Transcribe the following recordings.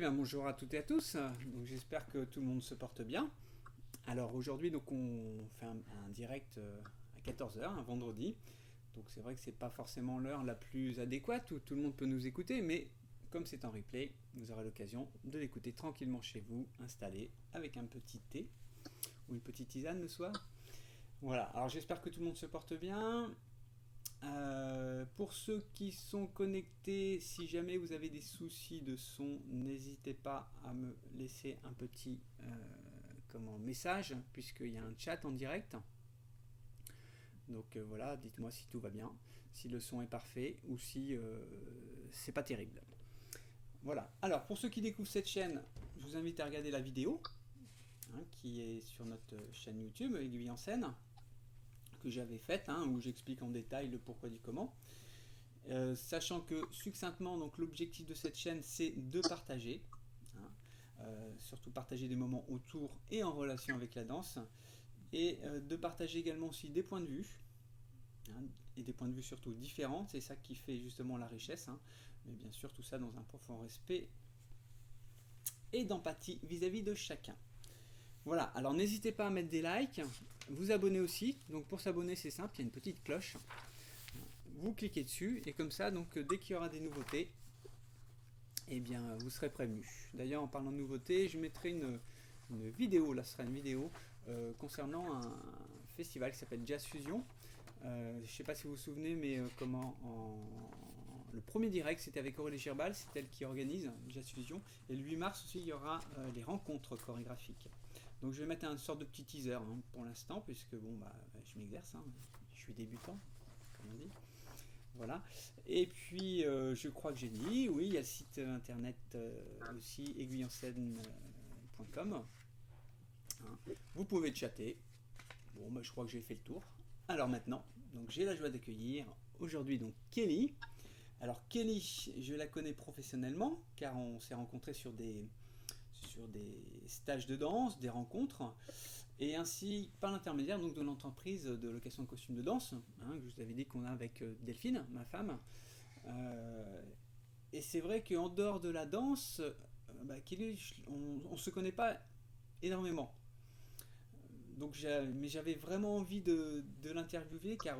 bien bonjour à toutes et à tous. Donc j'espère que tout le monde se porte bien. Alors aujourd'hui donc on fait un direct à 14 heures, un vendredi. Donc c'est vrai que c'est pas forcément l'heure la plus adéquate où tout le monde peut nous écouter, mais comme c'est en replay, vous aurez l'occasion de l'écouter tranquillement chez vous, installé avec un petit thé ou une petite tisane le soir. Voilà, alors j'espère que tout le monde se porte bien. Pour ceux qui sont connectés, si jamais vous avez des soucis de son, n'hésitez pas à me laisser un petit message, puisqu'il y a un chat en direct. Donc voilà, dites-moi si tout va bien, si le son est parfait ou si c'est pas terrible. Voilà, alors pour ceux qui découvrent cette chaîne, je vous invite à regarder la vidéo qui est sur notre chaîne YouTube, Aiguille en scène, que j'avais faite, où j'explique en détail le pourquoi du comment. Sachant que succinctement, donc l'objectif de cette chaîne, c'est de partager, surtout partager des moments autour et en relation avec la danse, et de partager également aussi des points de vue, et des points de vue surtout différents. C'est ça qui fait justement la richesse, mais bien sûr tout ça dans un profond respect et d'empathie vis-à-vis de chacun. Voilà, alors n'hésitez pas à mettre des likes, vous abonner aussi. Donc pour s'abonner c'est simple, il y a une petite cloche. Vous cliquez dessus et comme ça, donc dès qu'il y aura des nouveautés, eh bien vous serez prévenus. D'ailleurs en parlant de nouveautés, je mettrai une vidéo, là ce sera une vidéo concernant un festival qui s'appelle Jazz Fusion. Je ne sais pas si vous vous souvenez, mais le premier direct c'était avec Aurélie Girbal, c'est elle qui organise Jazz Fusion. Et le 8 mars aussi il y aura les rencontres chorégraphiques. Donc je vais mettre une sorte de petit teaser pour l'instant, puisque je m'exerce, je suis débutant, comme on dit. Voilà. Et puis je crois que j'ai dit, oui, il y a le site internet aussi, aiguillenscène.com. Vous pouvez chatter. Bon, je crois que j'ai fait le tour. Alors maintenant, donc j'ai la joie d'accueillir aujourd'hui donc Kelly. Alors Kelly, je la connais professionnellement car on s'est rencontrés sur des stages de danse, des rencontres, et ainsi par l'intermédiaire donc de l'entreprise de location de costumes de danse, que je vous avais dit qu'on a avec Delphine, ma femme. Et c'est vrai qu'en dehors de la danse, Kelly, on ne se connaît pas énormément. Donc mais j'avais vraiment envie de l'interviewer car,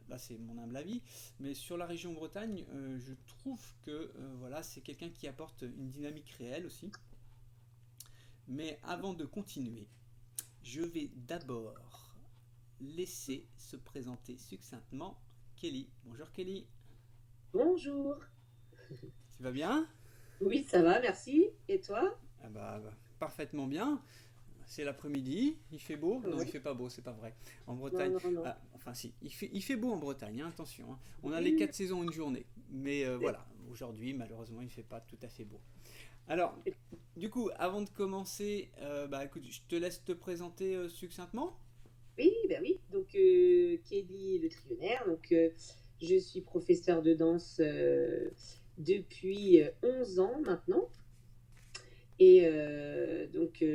là c'est mon humble avis, mais sur la région Bretagne, je trouve que voilà, c'est quelqu'un qui apporte une dynamique réelle aussi. Mais avant de continuer, je vais d'abord laisser se présenter succinctement Kelly. Bonjour Kelly. Bonjour. Tu vas bien? Oui, ça va, merci. Et toi? Parfaitement bien. C'est l'après-midi, il fait beau. Non, il Oui. fait pas beau, c'est pas vrai. En Non, Bretagne, non, non. enfin si, il fait beau en Bretagne, attention. On a les Oui. 4 saisons une journée. Mais voilà, aujourd'hui, malheureusement, il fait pas tout à fait beau. Alors, du coup, avant de commencer, écoute, je te laisse te présenter succinctement. Oui, ben oui. Donc, Kelly Le Trillionnaire. Donc, je suis professeure de danse depuis 11 ans maintenant. Et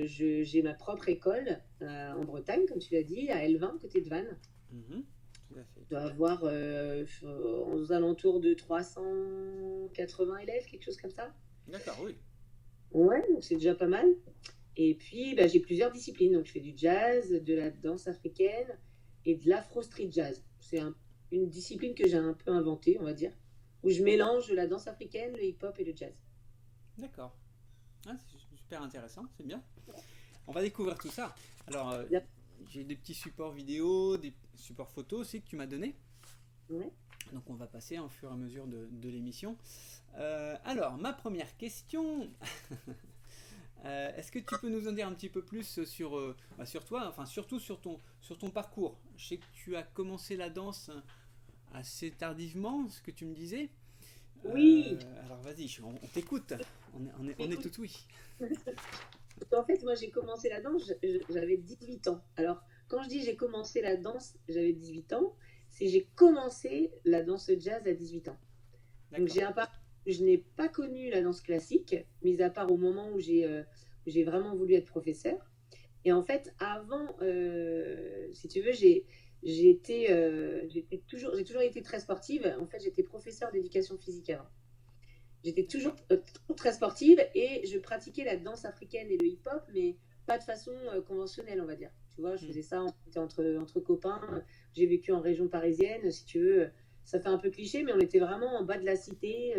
j'ai ma propre école en Bretagne, comme tu l'as dit, à Elvin, côté de Vannes. Tout à fait. Je dois avoir aux alentours de 380 élèves, quelque chose comme ça. D'accord, oui. Ouais, donc c'est déjà pas mal. Et puis, j'ai plusieurs disciplines. Donc, je fais du jazz, de la danse africaine et de l'afro-street jazz. Une discipline que j'ai un peu inventée, on va dire, où je mélange la danse africaine, le hip-hop et le jazz. D'accord. C'est super intéressant, c'est bien. On va découvrir tout ça. Alors, Bien. j'ai des petits supports vidéo, des supports photos aussi que tu m'as donné. Ouais. Donc, on va passer au fur et à mesure de l'émission. Alors, ma première question. Est-ce que tu peux nous en dire un petit peu plus sur toi, enfin surtout sur ton parcours? Je sais que tu as commencé la danse assez tardivement, ce que tu me disais. Oui. Alors vas-y, on t'écoute. On est Écoute, tout oui. en fait, moi, j'ai commencé la danse, j'avais 18 ans. Alors, quand je dis j'ai commencé la danse, j'avais 18 ans, c'est j'ai commencé la danse jazz à 18 ans. Donc D'accord. je n'ai pas connu la danse classique, mis à part au moment où j'ai vraiment voulu être professeur. Et en fait, avant, si tu veux, j'ai toujours été très sportive. En fait, j'étais professeure d'éducation physique avant. J'étais toujours D'accord. très sportive et je pratiquais la danse africaine et le hip-hop, mais pas de façon conventionnelle, on va dire. Tu vois, je Hmm. faisais ça on était entre copains. J'ai vécu en région parisienne, si tu veux. Ça fait un peu cliché, mais on était vraiment en bas de la cité,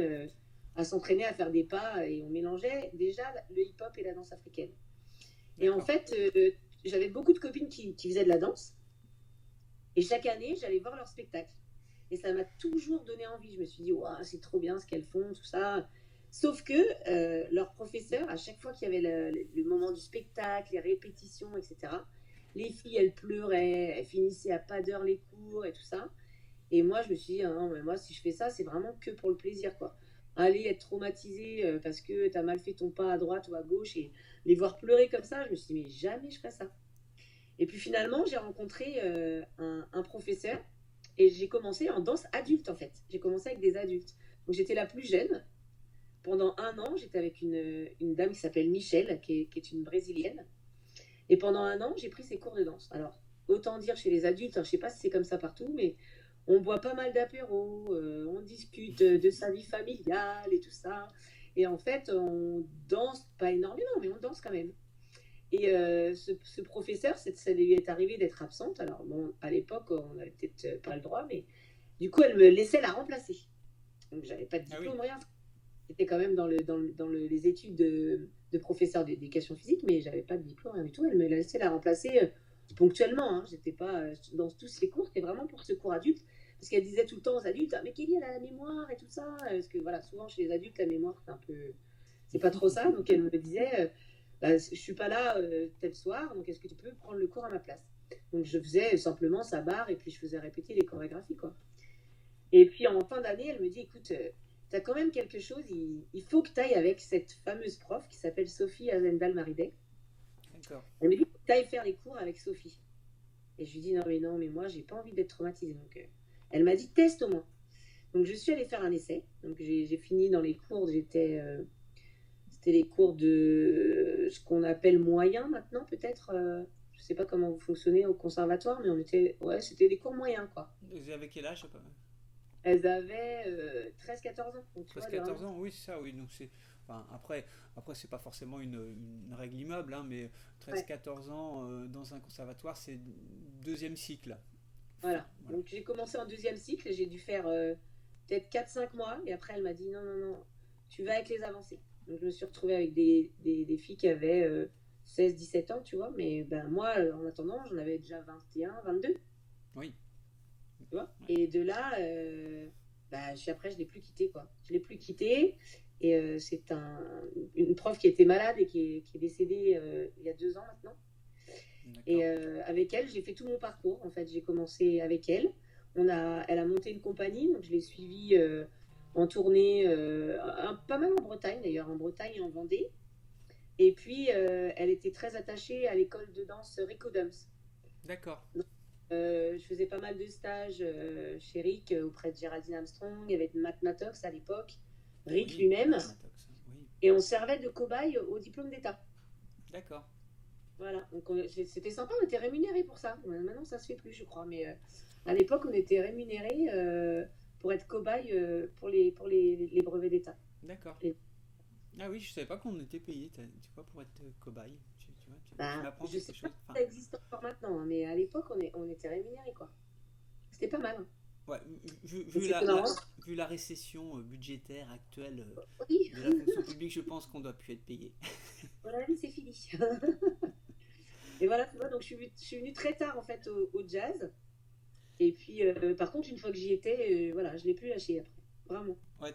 à s'entraîner, à faire des pas, et on mélangeait déjà le hip-hop et la danse africaine. Et en D'accord. fait, j'avais beaucoup de copines qui faisaient de la danse, et chaque année, j'allais voir leur spectacle. Et ça m'a toujours donné envie. Je me suis dit, waouh, c'est trop bien ce qu'elles font, tout ça. Sauf que leur professeur, à chaque fois qu'il y avait le moment du spectacle, les répétitions, etc., les filles, elles pleuraient, elles finissaient à pas d'heure les cours et tout ça. Et moi, je me suis dit, ah non, mais moi, si je fais ça, c'est vraiment que pour le plaisir, quoi. Aller être traumatisé parce que tu as mal fait ton pas à droite ou à gauche et les voir pleurer comme ça, je me suis dit, mais jamais je ferais ça. Et puis finalement, j'ai rencontré un professeur et j'ai commencé en danse adulte en fait. J'ai commencé avec des adultes. Donc j'étais la plus jeune. Pendant un an, j'étais avec une dame qui s'appelle Michelle, qui est une brésilienne. Et pendant un an, j'ai pris ses cours de danse. Alors, autant dire chez les adultes, hein, je ne sais pas si c'est comme ça partout, mais on boit pas mal d'apéros, on discute de sa vie familiale et tout ça. Et en fait, on danse, pas énormément, mais on danse quand même. Et ce professeur, ça lui est arrivé d'être absente. Alors, bon, à l'époque, on n'avait peut-être pas le droit, mais du coup, elle me laissait la remplacer. Donc, j'avais pas de Ah oui. diplôme, rien. J'étais quand même les études de professeur d'éducation physique, mais j'avais pas de diplôme, rien du tout. Elle me laissait la remplacer ponctuellement. Hein. J'étais pas dans tous ces cours, c'était vraiment pour ce cours adulte. Parce qu'elle disait tout le temps aux adultes, ah, mais Kelly, elle a la mémoire et tout ça. Parce que voilà, souvent chez les adultes, la mémoire, c'est un peu. C'est pas trop ça. Donc elle me disait, bah, je suis pas là tel soir, donc est-ce que tu peux prendre le cours à ma place? Donc je faisais simplement sa barre et puis je faisais répéter les chorégraphies, quoi. Et puis en fin d'année, elle me dit, écoute, tu as quand même quelque chose, il faut que tu ailles avec cette fameuse prof qui s'appelle Sophie Azendal-Maridé. D'accord. Elle me dit, tu ailles faire les cours avec Sophie. Et je lui dis, non, mais moi, j'ai pas envie d'être traumatisée. Donc, elle m'a dit, teste au moins. Donc, je suis allée faire un essai. Donc, j'ai fini dans les cours, c'était les cours de ce qu'on appelle moyen maintenant, peut-être. Je sais pas comment vous fonctionnez au conservatoire, mais ouais, c'était des cours moyens, quoi. Vous avez quel âge? Elles avaient 13-14 ans. Donc, tu vois, 13-14 ans, oui, c'est ça, oui. Donc c'est, enfin, après c'est pas forcément une règle immeuble, hein, mais ouais. 13-14 ans dans un conservatoire, c'est deuxième cycle. Enfin, Voilà. voilà. Donc j'ai commencé en deuxième cycle, j'ai dû faire peut-être 4-5 mois, et après elle m'a dit non, tu vas avec les avancées. Donc je me suis retrouvée avec des filles qui avaient 16-17 ans, tu vois, mais ben, moi, en attendant, j'en avais déjà 21-22, Oui. tu vois. Ouais. Et de là, bah, après, je ne l'ai plus quitté, quoi. Je ne l'ai plus quitté, et c'est une prof qui était malade et qui est décédée il y a 2 ans maintenant. Et D'accord. avec elle, j'ai fait tout mon parcours. En fait, j'ai commencé avec elle. Elle a monté une compagnie, donc je l'ai suivie en tournée, pas mal en Bretagne d'ailleurs, en Bretagne et en Vendée. Et puis, elle était très attachée à l'école de danse Rico Dums. D'accord. Donc, je faisais pas mal de stages chez Rick auprès de Géraldine Armstrong, avec Matt Mattox à l'époque, Rick Oui, lui-même, Matt Mattox. Oui. et on servait de cobaye au diplôme d'État. D'accord. Voilà, donc c'était sympa, on était rémunérés pour ça. Maintenant, ça se fait plus, je crois, mais à l'époque, on était rémunérés pour être cobaye pour les brevets d'État. D'accord. Et, Ah oui, je savais pas qu'on était payé, tu vois, pour être cobaye. Tu vois, tu bah, m'apprends je quelque sais pas chose. si Enfin, ça existe encore maintenant, hein, mais à l'époque, on était rémunérés, quoi. C'était pas mal. Hein. ouais, Et c'était marrant. vu la récession budgétaire actuelle Oui, de la fonction publique, je pense qu'on doit plus être payé. voilà, c'est fini. Et voilà, tu vois, donc je suis venue très tard, en fait, au jazz. Et puis, par contre, une fois que j'y étais, voilà, je l'ai plus lâché après. Vraiment. Ouais,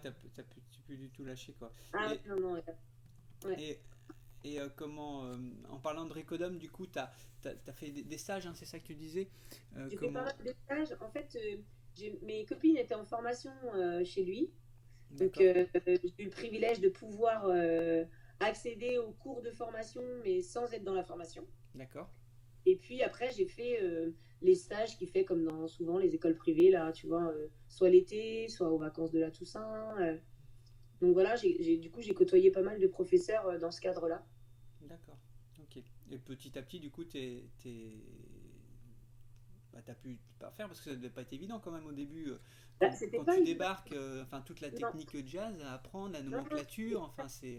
tu peux du tout lâcher quoi. Ah, Et, non, non, ouais. et, comment, en parlant de Ricodum, du coup, t'as fait des stages, hein, c'est ça que tu disais. J'ai fait pas Comment. mal de stages. En fait, mes copines étaient en formation chez lui. Donc, D'accord, j'ai eu le privilège de pouvoir accéder aux cours de formation, mais sans être dans la formation. d'accord, Et puis après, j'ai fait les stages qu'il fait comme dans souvent les écoles privées, là, tu vois, soit l'été, soit aux vacances de la Toussaint. Donc voilà, du coup, j'ai côtoyé pas mal de professeurs dans ce cadre-là. d'accord. Ok. Et petit à petit, du coup, tu as pu faire parce que ça devait pas être évident quand même au début. Bah, c'était Quand pas tu évident. débarques, enfin toute la Non, technique jazz à apprendre, la non, non, nomenclature, enfin c'est.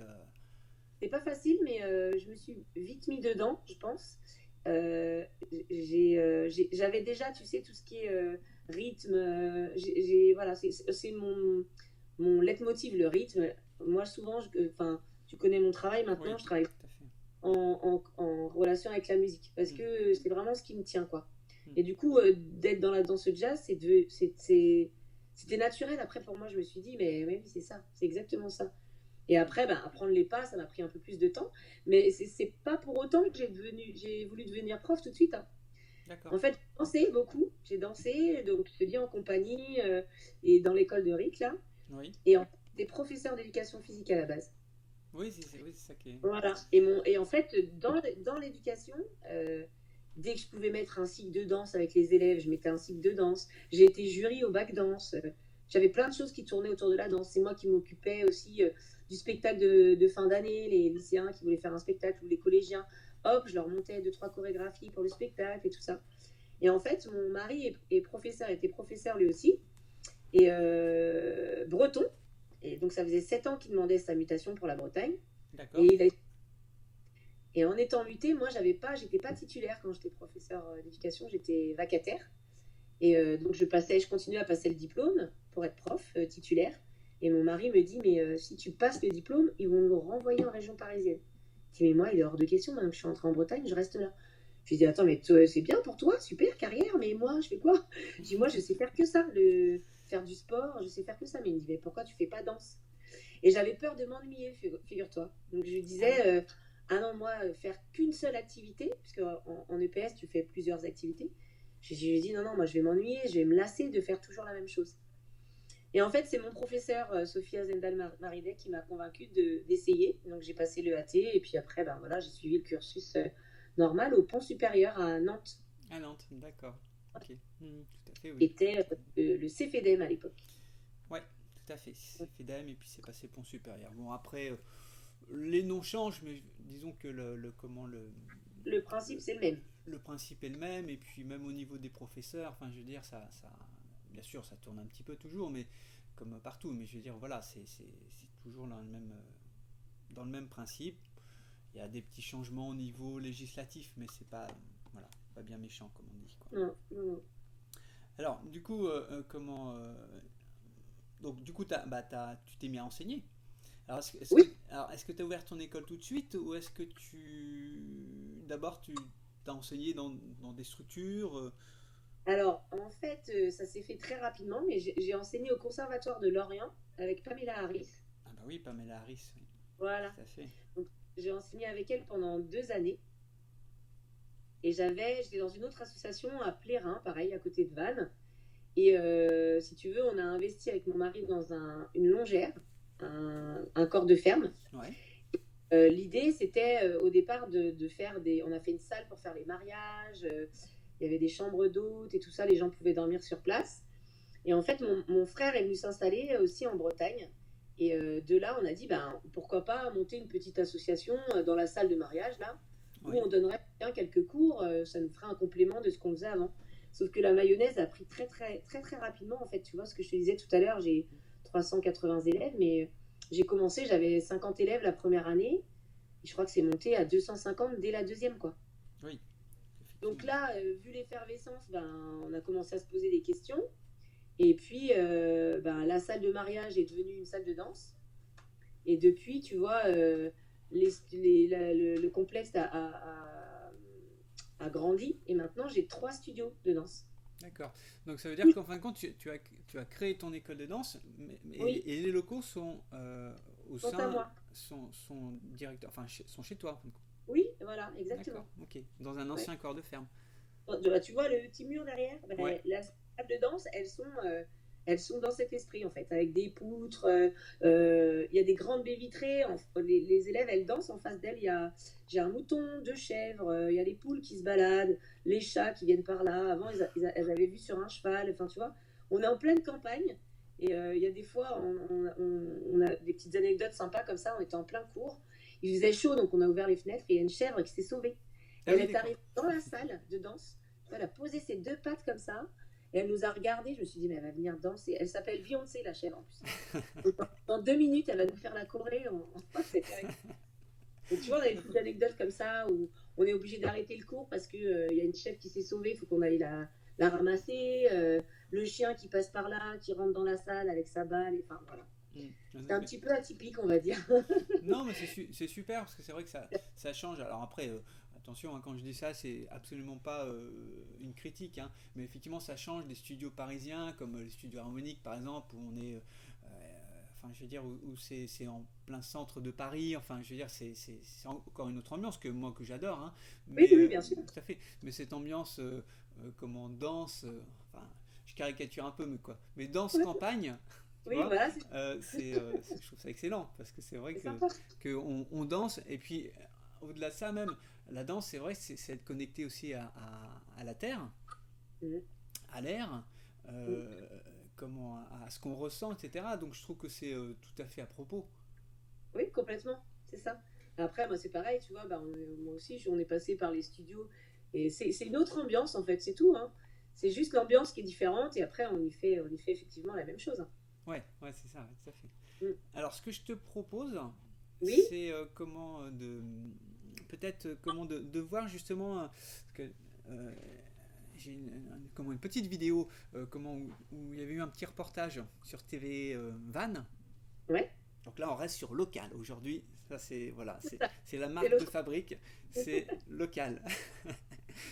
c'est pas facile, mais je me suis vite mis dedans, je pense. J'avais déjà, tu sais, tout ce qui est rythme. Voilà, c'est mon leitmotiv, le rythme. Moi, souvent, enfin, tu connais mon travail maintenant, Oui, je travaille tout à fait. en relation avec la musique parce Mm, que c'est vraiment ce qui me tient, quoi. mm. Et du coup, d'être dans la danse jazz, c'était naturel. Après, pour moi, je me suis dit, mais oui, c'est ça, c'est exactement ça. Et après, ben, apprendre les pas, ça m'a pris un peu plus de temps. Mais c'est pas pour autant que j'ai voulu devenir prof tout de suite, hein. D'accord. En fait, j'ai dansé beaucoup. J'ai dansé, donc je te dis en compagnie et dans l'école de Rick, là. Oui. Et en fait, j'étais professeur d'éducation physique à la base. Oui, c'est ça qui est. Voilà. Et en fait, dans l'éducation, dès que je pouvais mettre un cycle de danse avec les élèves, je mettais un cycle de danse. J'ai été jury au bac danse. J'avais plein de choses qui tournaient autour de la danse. C'est moi qui m'occupais aussi du spectacle de fin d'année, les lycéens qui voulaient faire un spectacle ou les collégiens. Hop, je leur montais deux, trois chorégraphies pour le spectacle et tout ça. Et en fait, mon mari est professeur, était professeur lui aussi, et breton. Et donc, ça faisait 7 ans qu'il demandait sa mutation pour la Bretagne. Et, D'accord. et en étant muté, moi, j'étais pas titulaire quand j'étais professeur d'éducation, j'étais vacataire. Et donc, je continuais à passer le diplôme pour être prof titulaire. Et mon mari me dit, mais si tu passes le diplôme, ils vont nous renvoyer en région parisienne. Je dis, mais moi, il est hors de question, maintenant que je suis entrée en Bretagne, je reste là. Je lui dis, attends, mais toi, c'est bien pour toi, super, carrière, mais moi, je fais quoi? Je dis, moi, je sais faire que ça, faire du sport, je sais faire que ça. Mais il me dit, mais pourquoi tu fais pas danse? Et j'avais peur de m'ennuyer, figure-toi. Donc je lui Ah oui. disais, ah non, moi, faire qu'une seule activité, puisque en EPS, tu fais plusieurs activités. Je lui ai dit, non, non, moi, je vais m'ennuyer, je vais me lasser de faire toujours la même chose. Et en fait, c'est mon professeur, Sophia Zendal-Maridek, qui m'a convaincue d'essayer. Donc j'ai passé le AT, et puis après, ben voilà, j'ai suivi le cursus normal au pont supérieur à Nantes, À Nantes, d'accord. Ok. Tout à fait, qui oui. était le CFEDEM à l'époque. Ouais, tout à fait. C'est FEDEM et puis c'est passé pont supérieur. Bon, après, les noms changent, mais disons que comment Le principe, c'est le même. le principe est le même, et puis même au niveau des professeurs, enfin, je veux dire, bien sûr, ça tourne un petit peu toujours, mais comme partout, mais je veux dire, voilà, c'est toujours dans le même principe. Il y a des petits changements au niveau législatif, mais c'est pas, voilà, pas bien méchant, comme on dit, quoi. Non, non, non. Alors, du coup, donc, du coup, tu t'es mis à enseigner. Alors, Oui, est-ce que tu as ouvert ton école tout de suite ou est-ce que d'abord, tu t'as enseigné dans des structures alors, en fait, ça s'est fait très rapidement, mais j'ai enseigné au Conservatoire de Lorient avec Pamela Harris. Ah bah oui, Pamela Harris, oui, Voilà. tout à fait. Donc, j'ai enseigné avec elle pendant 2 années. Et j'étais dans une autre association à Plérin, pareil, à côté de Vannes. Et si tu veux, on a investi avec mon mari dans une longère, un corps de ferme. Ouais, L'idée, c'était au départ de faire des... On a fait une salle pour faire les mariages. Il y avait des chambres d'hôtes et tout ça. Les gens pouvaient dormir sur place. Et en fait, mon frère est venu s'installer aussi en Bretagne. Et de là, on a dit, ben, pourquoi pas monter une petite association dans la salle de mariage, là, où oui, on donnerait bien quelques cours. Ça nous ferait un complément de ce qu'on faisait avant. Sauf que la mayonnaise a pris très, très, très, très rapidement. En fait, tu vois, ce que je te disais tout à l'heure, j'ai 380 élèves, mais j'ai commencé, j'avais 50 élèves la première année. Et je crois que c'est monté à 250 dès la deuxième, quoi. oui, Donc effectivement. là, vu l'effervescence, ben, on a commencé à se poser des questions. Et puis, ben, la salle de mariage est devenue une salle de danse. Et depuis, tu vois, le complexe a grandi. Et maintenant, j'ai 3 studios de danse. D'accord. Donc ça veut dire qu'en fin de compte, tu as créé ton école de danse, Oui, et les locaux sont au quant à sein, moi. sont directeurs, enfin, sont chez toi, en fin de compte. Oui, voilà, D'accord, exactement. ok. Dans un Ouais. ancien corps de ferme. Tu vois le petit mur derrière? Ouais, Ben, la salle de danse, elles sont dans cet esprit, en fait, avec des poutres. Il y a des grandes baies vitrées. Les élèves, elles dansent. En face d'elles, j'ai un mouton, 2 chèvres. Il y a les poules qui se baladent, les chats qui viennent par là. Avant, elles avaient vu sur un cheval. Enfin, tu vois, on est en pleine campagne. Et il y a des fois, on a des petites anecdotes sympas comme ça. On était en plein cours. Il faisait chaud, donc on a ouvert les fenêtres et il y a une chèvre qui s'est sauvée. ah Elle oui, est d'accord. arrivée dans la salle de danse Elle a posé ses 2 pattes comme ça. Et elle nous a regardé. Je me suis dit, mais elle va venir danser. Elle s'appelle Beyoncé, la chèvre, en plus. Donc, dans 2 minutes, elle va nous faire la choré. Et tu vois, on a des petites anecdotes comme ça où on est obligé d'arrêter le cours parce qu'il y a une chèvre qui s'est sauvée. Il faut qu'on aille la ramasser. Le chien qui passe par là, qui rentre dans la salle avec sa balle. Enfin, voilà. C'est un petit peu atypique, on va dire. Non, mais c'est super parce que c'est vrai que ça change. Alors après, attention, hein, quand je dis ça, c'est absolument pas une critique, hein, mais effectivement, ça change des studios parisiens comme les studios harmoniques par exemple, où on est, enfin, je veux dire, où c'est en plein centre de Paris. Enfin, je veux dire, c'est encore une autre ambiance que j'adore, hein, Oui, mais oui, bien sûr. tout à fait. Mais cette ambiance, comment danse, enfin, je caricature un peu, mais quoi. Mais danse Ouais. campagne. Tu Oui, vois, voilà, je trouve ça excellent parce que c'est vrai c'est sympa. que on danse et puis au-delà de ça même, la danse c'est vrai c'est être connecté aussi à la terre, Mhm. à l'air, Mhm. euh, comment à ce qu'on ressent, etc. Donc je trouve que c'est tout à fait à propos. Oui, complètement, c'est ça. Après, moi, c'est pareil, tu vois, bah, moi aussi, on est passé par les studios et c'est une autre ambiance, en fait, c'est tout, hein. C'est juste l'ambiance qui est différente et après, on y fait effectivement la même chose, hein. Ouais, ouais, c'est ça, ouais, tout à fait. Mm. Alors ce que je te propose, Oui, c'est comment de peut-être comment de voir justement que euh, j'ai comment une petite vidéo comment où il y avait eu un petit reportage sur TV Van. ouais, Donc là on reste sur local aujourd'hui. Ça c'est voilà, c'est ça. c'est la C'est marque de l'autre. fabrique, c'est local.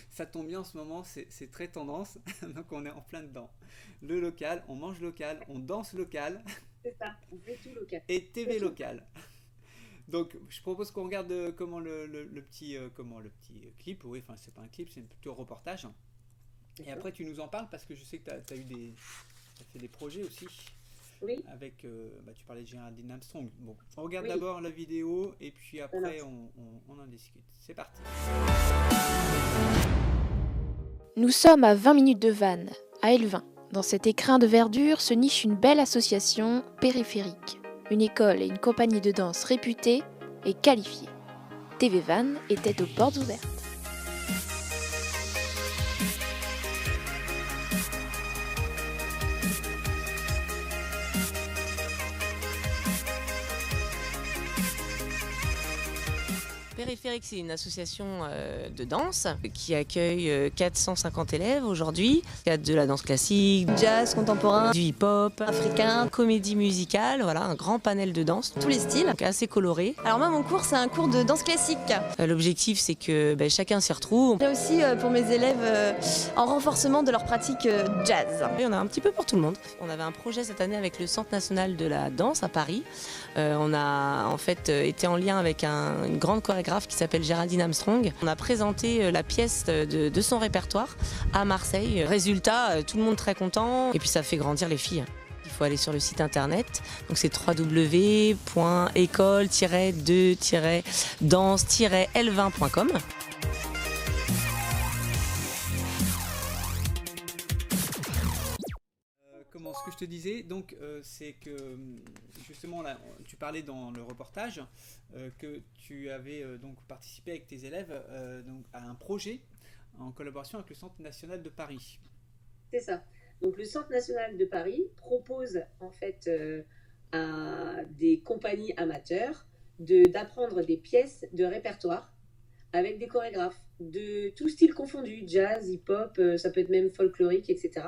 Ça tombe bien en ce moment, c'est très tendance, donc on est en plein dedans. Le local, on mange local, on danse local C'est ça, on fait tout local. et TV local. Donc, je propose qu'on regarde comment le petit, comment le petit clip. Oui, enfin, c'est pas un clip, c'est plutôt un reportage. Et D'accord. après, tu nous en parles parce que je sais que tu as eu t'as fait des projets aussi Oui, avec. Bah, tu parlais de Géraldine Armstrong. Bon, on regarde oui, d'abord la vidéo et puis ça après, marche. on en discute. C'est parti. Nous sommes à 20 minutes de Vannes, à Elvin. Dans cet écrin de verdure se niche une belle association périphérique. Une école et une compagnie de danse réputée et qualifiée. TV Vannes était aux portes ouvertes. Périphérique, c'est une association de danse qui accueille 450 élèves aujourd'hui. Il y a de la danse classique, Jazz, contemporain, du hip-hop, africain, comédie musicale, voilà, un grand panel de danse, tous les styles. donc assez coloré. Alors moi, mon cours, c'est un cours de danse classique. L'objectif, c'est que chacun s'y retrouve. J'ai aussi pour mes élèves en renforcement de leur pratique jazz. Et on a un petit peu pour tout le monde. On avait un projet cette année avec le Centre national de la danse à Paris. On a en fait été en lien avec une grande chorégraphe qui s'appelle Géraldine Armstrong. On a présenté la pièce de son répertoire à Marseille. Résultat, tout le monde très content et puis ça fait grandir les filles. Il faut aller sur le site internet, donc c'est www.école-de-danse-l20.com. Comment ce que je te disais, donc c'est que justement là, tu parlais dans le reportage que tu avais donc participé avec tes élèves donc à un projet en collaboration avec le Centre national de Paris. C'est ça. Donc le Centre national de Paris propose en fait à des compagnies amateurs d'apprendre des pièces de répertoire avec des chorégraphes de tout style confondu, jazz, hip-hop, ça peut être même folklorique, etc.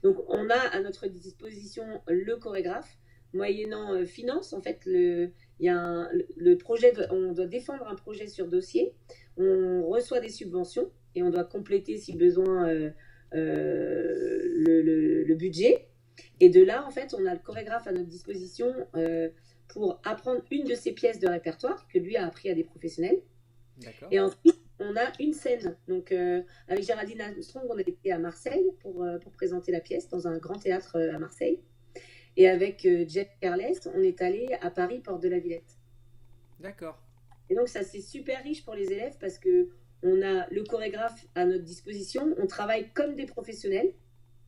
Donc on a à notre disposition le chorégraphe, moyennant finance, en fait, il y a le projet, on doit défendre un projet sur dossier, on reçoit des subventions et on doit compléter si besoin le budget. Et de là, en fait, on a le chorégraphe à notre disposition pour apprendre une de ces pièces de répertoire que lui a appris à des professionnels. D'accord. Et ensuite, on a une scène. Donc, avec Géraldine Armstrong, on a été à Marseille pour présenter la pièce dans un grand théâtre à Marseille. Et avec Jeff Carles, on est allé à Paris, Porte de la Villette. D'accord. Et donc, ça, c'est super riche pour les élèves parce que on a le chorégraphe à notre disposition. On travaille comme des professionnels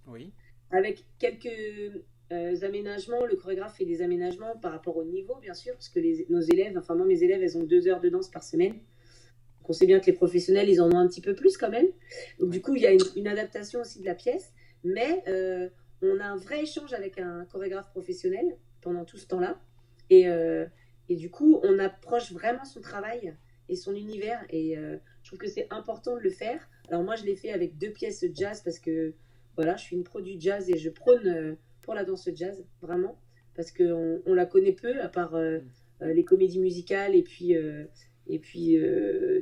Oui. avec quelques aménagements. Le chorégraphe fait des aménagements par rapport au niveau, bien sûr, parce que nos élèves, enfin moi, mes élèves, elles ont 2 heures de danse par semaine. Donc on sait bien que les professionnels, ils en ont un petit peu plus quand même. Donc du coup, il y a une adaptation aussi de la pièce, mais on a un vrai échange avec un chorégraphe professionnel pendant tout ce temps-là. Et du coup, on approche vraiment son travail et son univers. Et je trouve que c'est important de le faire. Alors moi, je l'ai fait avec 2 pièces jazz parce que voilà, je suis une pro du jazz et je prône pour la danse jazz, vraiment. Parce qu'on la connaît peu, à part les comédies musicales. Et puis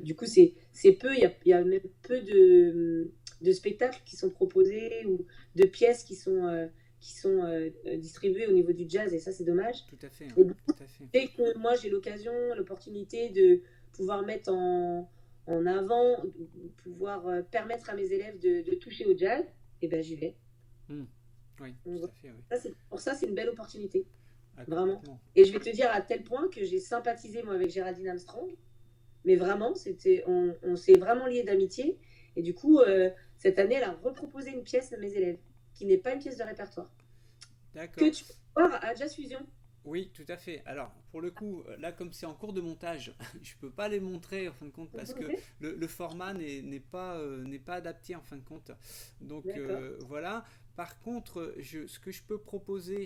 du coup, c'est peu. Il y a même peu de spectacles qui sont proposés ou de pièces qui sont distribuées au niveau du jazz. Et ça, c'est dommage. Tout à fait. Et Tout à fait. dès que moi, j'ai l'opportunité de pouvoir mettre en avant, de pouvoir permettre à mes élèves de toucher au jazz, et ben j'y vais. Oui, Donc, tout à fait. Oui. pour ça, c'est une belle opportunité. Ah, Vraiment. complètement. Et je vais te dire à tel point que j'ai sympathisé moi avec Géraldine Armstrong. Mais vraiment, on s'est vraiment liés d'amitié. Et du coup, cette année, elle a reproposé une pièce à mes élèves, qui n'est pas une pièce de répertoire, D'accord. que tu peux voir à Jazz Fusion. Oui, tout à fait. Alors, pour le coup, là, comme c'est en cours de montage, je peux pas les montrer en fin de compte parce que le format n'est pas adapté en fin de compte. Donc voilà. Par contre, ce que je peux proposer,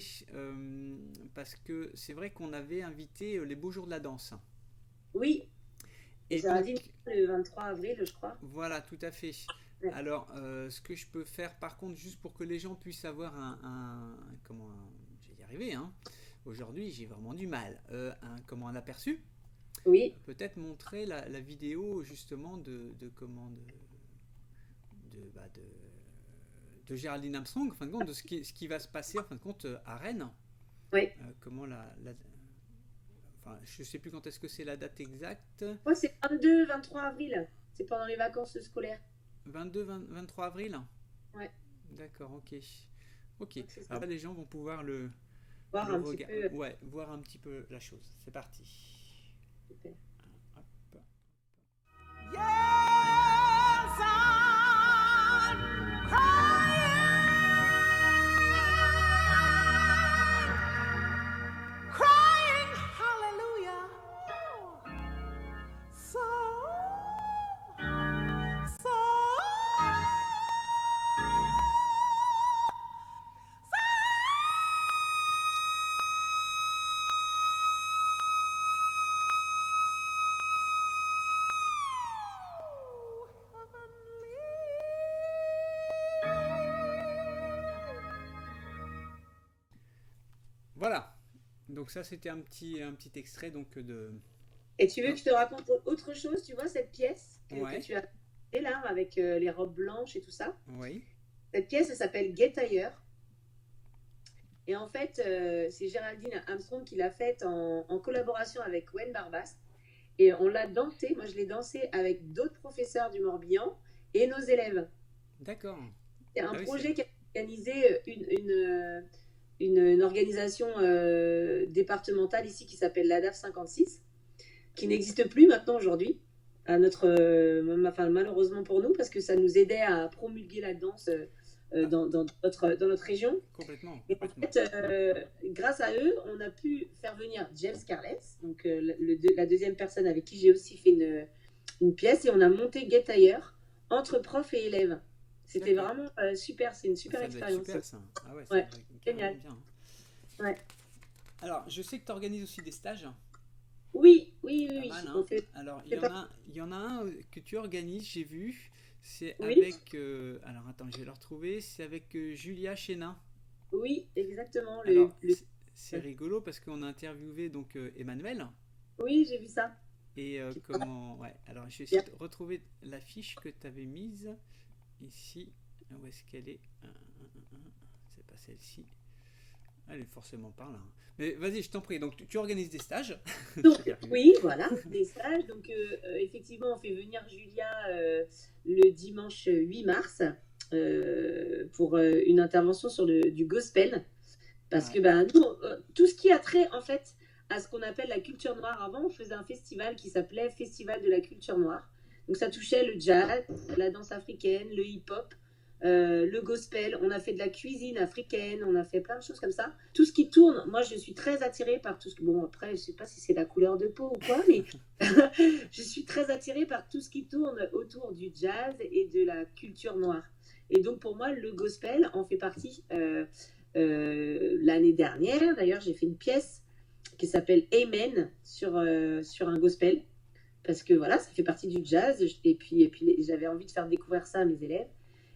parce que c'est vrai qu'on avait invité les Beaux Jours de la Danse. Oui. Et Géraldine, donc, le 23 avril, je crois. voilà, tout à fait. Ouais. Alors, ce que je peux faire, par contre, juste pour que les gens puissent avoir je vais y arriver, hein. Aujourd'hui, j'ai vraiment du mal. Un aperçu. Oui. Peut-être montrer la vidéo justement de Géraldine Armstrong, en fin de compte, de ce qui va se passer en fin de compte à Rennes. Oui. Enfin, je sais plus quand est-ce que c'est la date exacte. Moi, c'est 22-23 avril. C'est pendant les vacances scolaires. 22-23 avril. Ouais. D'accord, ok. Ok. Donc, c'est ça. Alors là, les gens vont pouvoir Voir un petit peu. Ouais, voir un petit peu la chose. C'est parti. Super. Hop. Yes, I'm crying hallelujah. So Voilà. Donc ça, c'était un petit extrait donc de. Et tu veux que je te raconte autre chose? Tu vois, cette pièce Ouais. que tu as fait là, avec les robes blanches et tout ça. Oui. Cette pièce, elle s'appelle Get Ailleurs. Et en fait, c'est Géraldine Armstrong qui l'a faite en collaboration avec Wen Barbas. Et on l'a dansée, moi je l'ai dansée avec d'autres professeurs du Morbihan et nos élèves. D'accord. C'est un Ah oui, projet qui a organisé une organisation départementale ici qui s'appelle l'ADAF 56, qui n'existe plus maintenant aujourd'hui, malheureusement pour nous, parce que ça nous aidait à promulguer la danse dans notre région. Complètement. Et en fait, grâce à eux, on a pu faire venir James Carles, donc la deuxième personne avec qui j'ai aussi fait une pièce, et on a monté Get Ailleurs entre profs et élèves. C'était vraiment super, c'est une super Ça doit être expérience. super, ça. Ah ouais, Ouais, génial. génial. Bien. Ouais. Alors, je sais que tu organises aussi des stages. Oui. Pas mal, hein. On fait... Alors, c'est il y en a un que tu organises, j'ai vu. C'est Oui. avec. Alors, attends, je vais le retrouver. C'est avec Julia Chénin. Oui, exactement. Alors, c'est rigolo parce qu'on a interviewé donc Emmanuel. Oui, j'ai vu ça. Et comment. Ouais, alors je vais essayer de retrouver la fiche que tu avais mise ici. Où est-ce qu'elle est? C'est pas celle-ci. Elle est forcément par là. Mais vas-y, je t'en prie. Donc, tu organises des stages. Donc, oui, voilà, des stages. Donc, effectivement, on fait venir Julia le dimanche 8 mars pour une intervention sur du gospel. Parce que nous, tout ce qui a trait, en fait, à ce qu'on appelle la culture noire. Avant, on faisait un festival qui s'appelait Festival de la culture noire. Donc, ça touchait le jazz, la danse africaine, le hip-hop, le gospel, on a fait de la cuisine africaine, on a fait plein de choses comme ça. Tout ce qui tourne, moi je suis très attirée par tout ce que... Bon, après, je sais pas si c'est la couleur de peau ou quoi, mais je suis très attirée par tout ce qui tourne autour du jazz et de la culture noire. Et donc pour moi, le gospel en fait partie. L'année dernière, d'ailleurs, j'ai fait une pièce qui s'appelle Amen sur un gospel. Parce que voilà, ça fait partie du jazz. Et puis j'avais envie de faire découvrir ça à mes élèves.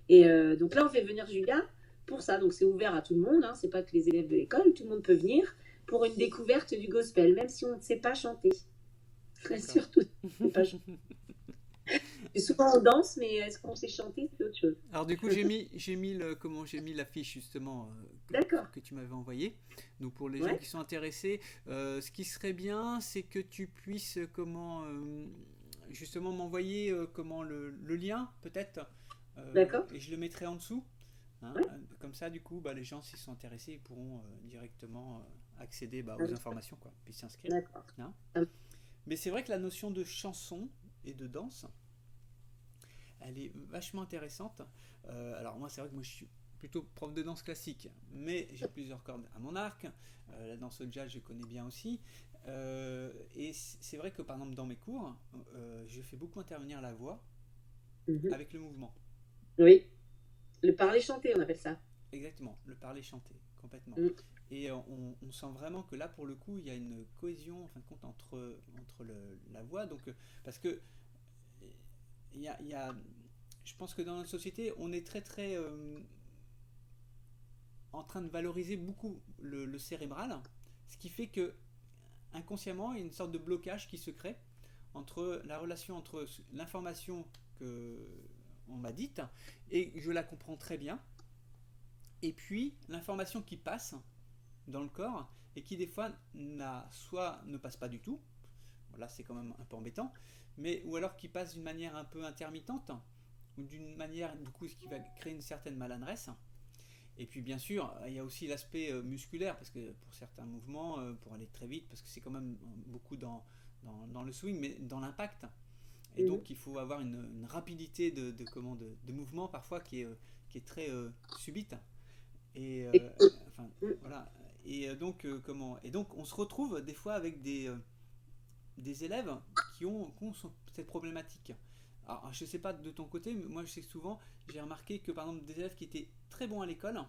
Et donc là, on fait venir Julia pour ça. Donc c'est ouvert à tout le monde. Hein. C'est pas que les élèves de l'école. Tout le monde peut venir pour une découverte du gospel, même si on ne sait pas chanter. Surtout, on ne sait pas chanter. Et souvent on danse, mais est-ce qu'on sait chanter, c'est autre chose. Alors du coup, j'ai mis l'affiche justement que tu m'avais envoyée. Donc pour les gens qui sont intéressés, ce qui serait bien, c'est que tu puisses justement m'envoyer le lien peut-être. D'accord. Et je le mettrai en dessous. Hein, comme ça, du coup, les gens, s'ils sont intéressés, ils pourront directement accéder aux informations, quoi, puis s'inscrire. D'accord. Hein. Mais c'est vrai que la notion de chanson et de danse, elle est vachement intéressante. Alors moi, c'est vrai que moi, je suis plutôt prof de danse classique, mais j'ai plusieurs cordes à mon arc. La danse au jazz, je connais bien aussi. Et c'est vrai que, par exemple, dans mes cours, je fais beaucoup intervenir la voix avec le mouvement. Oui, le parler-chanter, on appelle ça. Exactement, le parler-chanter, complètement. Et on sent vraiment que là, pour le coup, il y a une cohésion, en fin de compte, entre la voix. Donc, parce que je pense que dans notre société, on est très, très en train de valoriser beaucoup le cérébral, ce qui fait que, inconsciemment, il y a une sorte de blocage qui se crée entre la relation entre l'information qu'on m'a dite, et je la comprends très bien, et puis l'information qui passe dans le corps, et qui des fois soit ne passe pas du tout, là c'est quand même un peu embêtant, ou alors qui passe d'une manière un peu intermittente, ou d'une manière du coup ce qui va créer une certaine maladresse. Et puis bien sûr, il y a aussi l'aspect musculaire, parce que pour certains mouvements, pour aller très vite, parce que c'est quand même beaucoup dans le swing, mais dans l'impact. Et donc il faut avoir une rapidité de mouvement parfois qui est très subite. Et voilà. Et donc on se retrouve des fois avec des élèves qui ont cette problématique. Alors je sais pas de ton côté, mais moi je sais que souvent j'ai remarqué que par exemple des élèves qui étaient très bons à l'école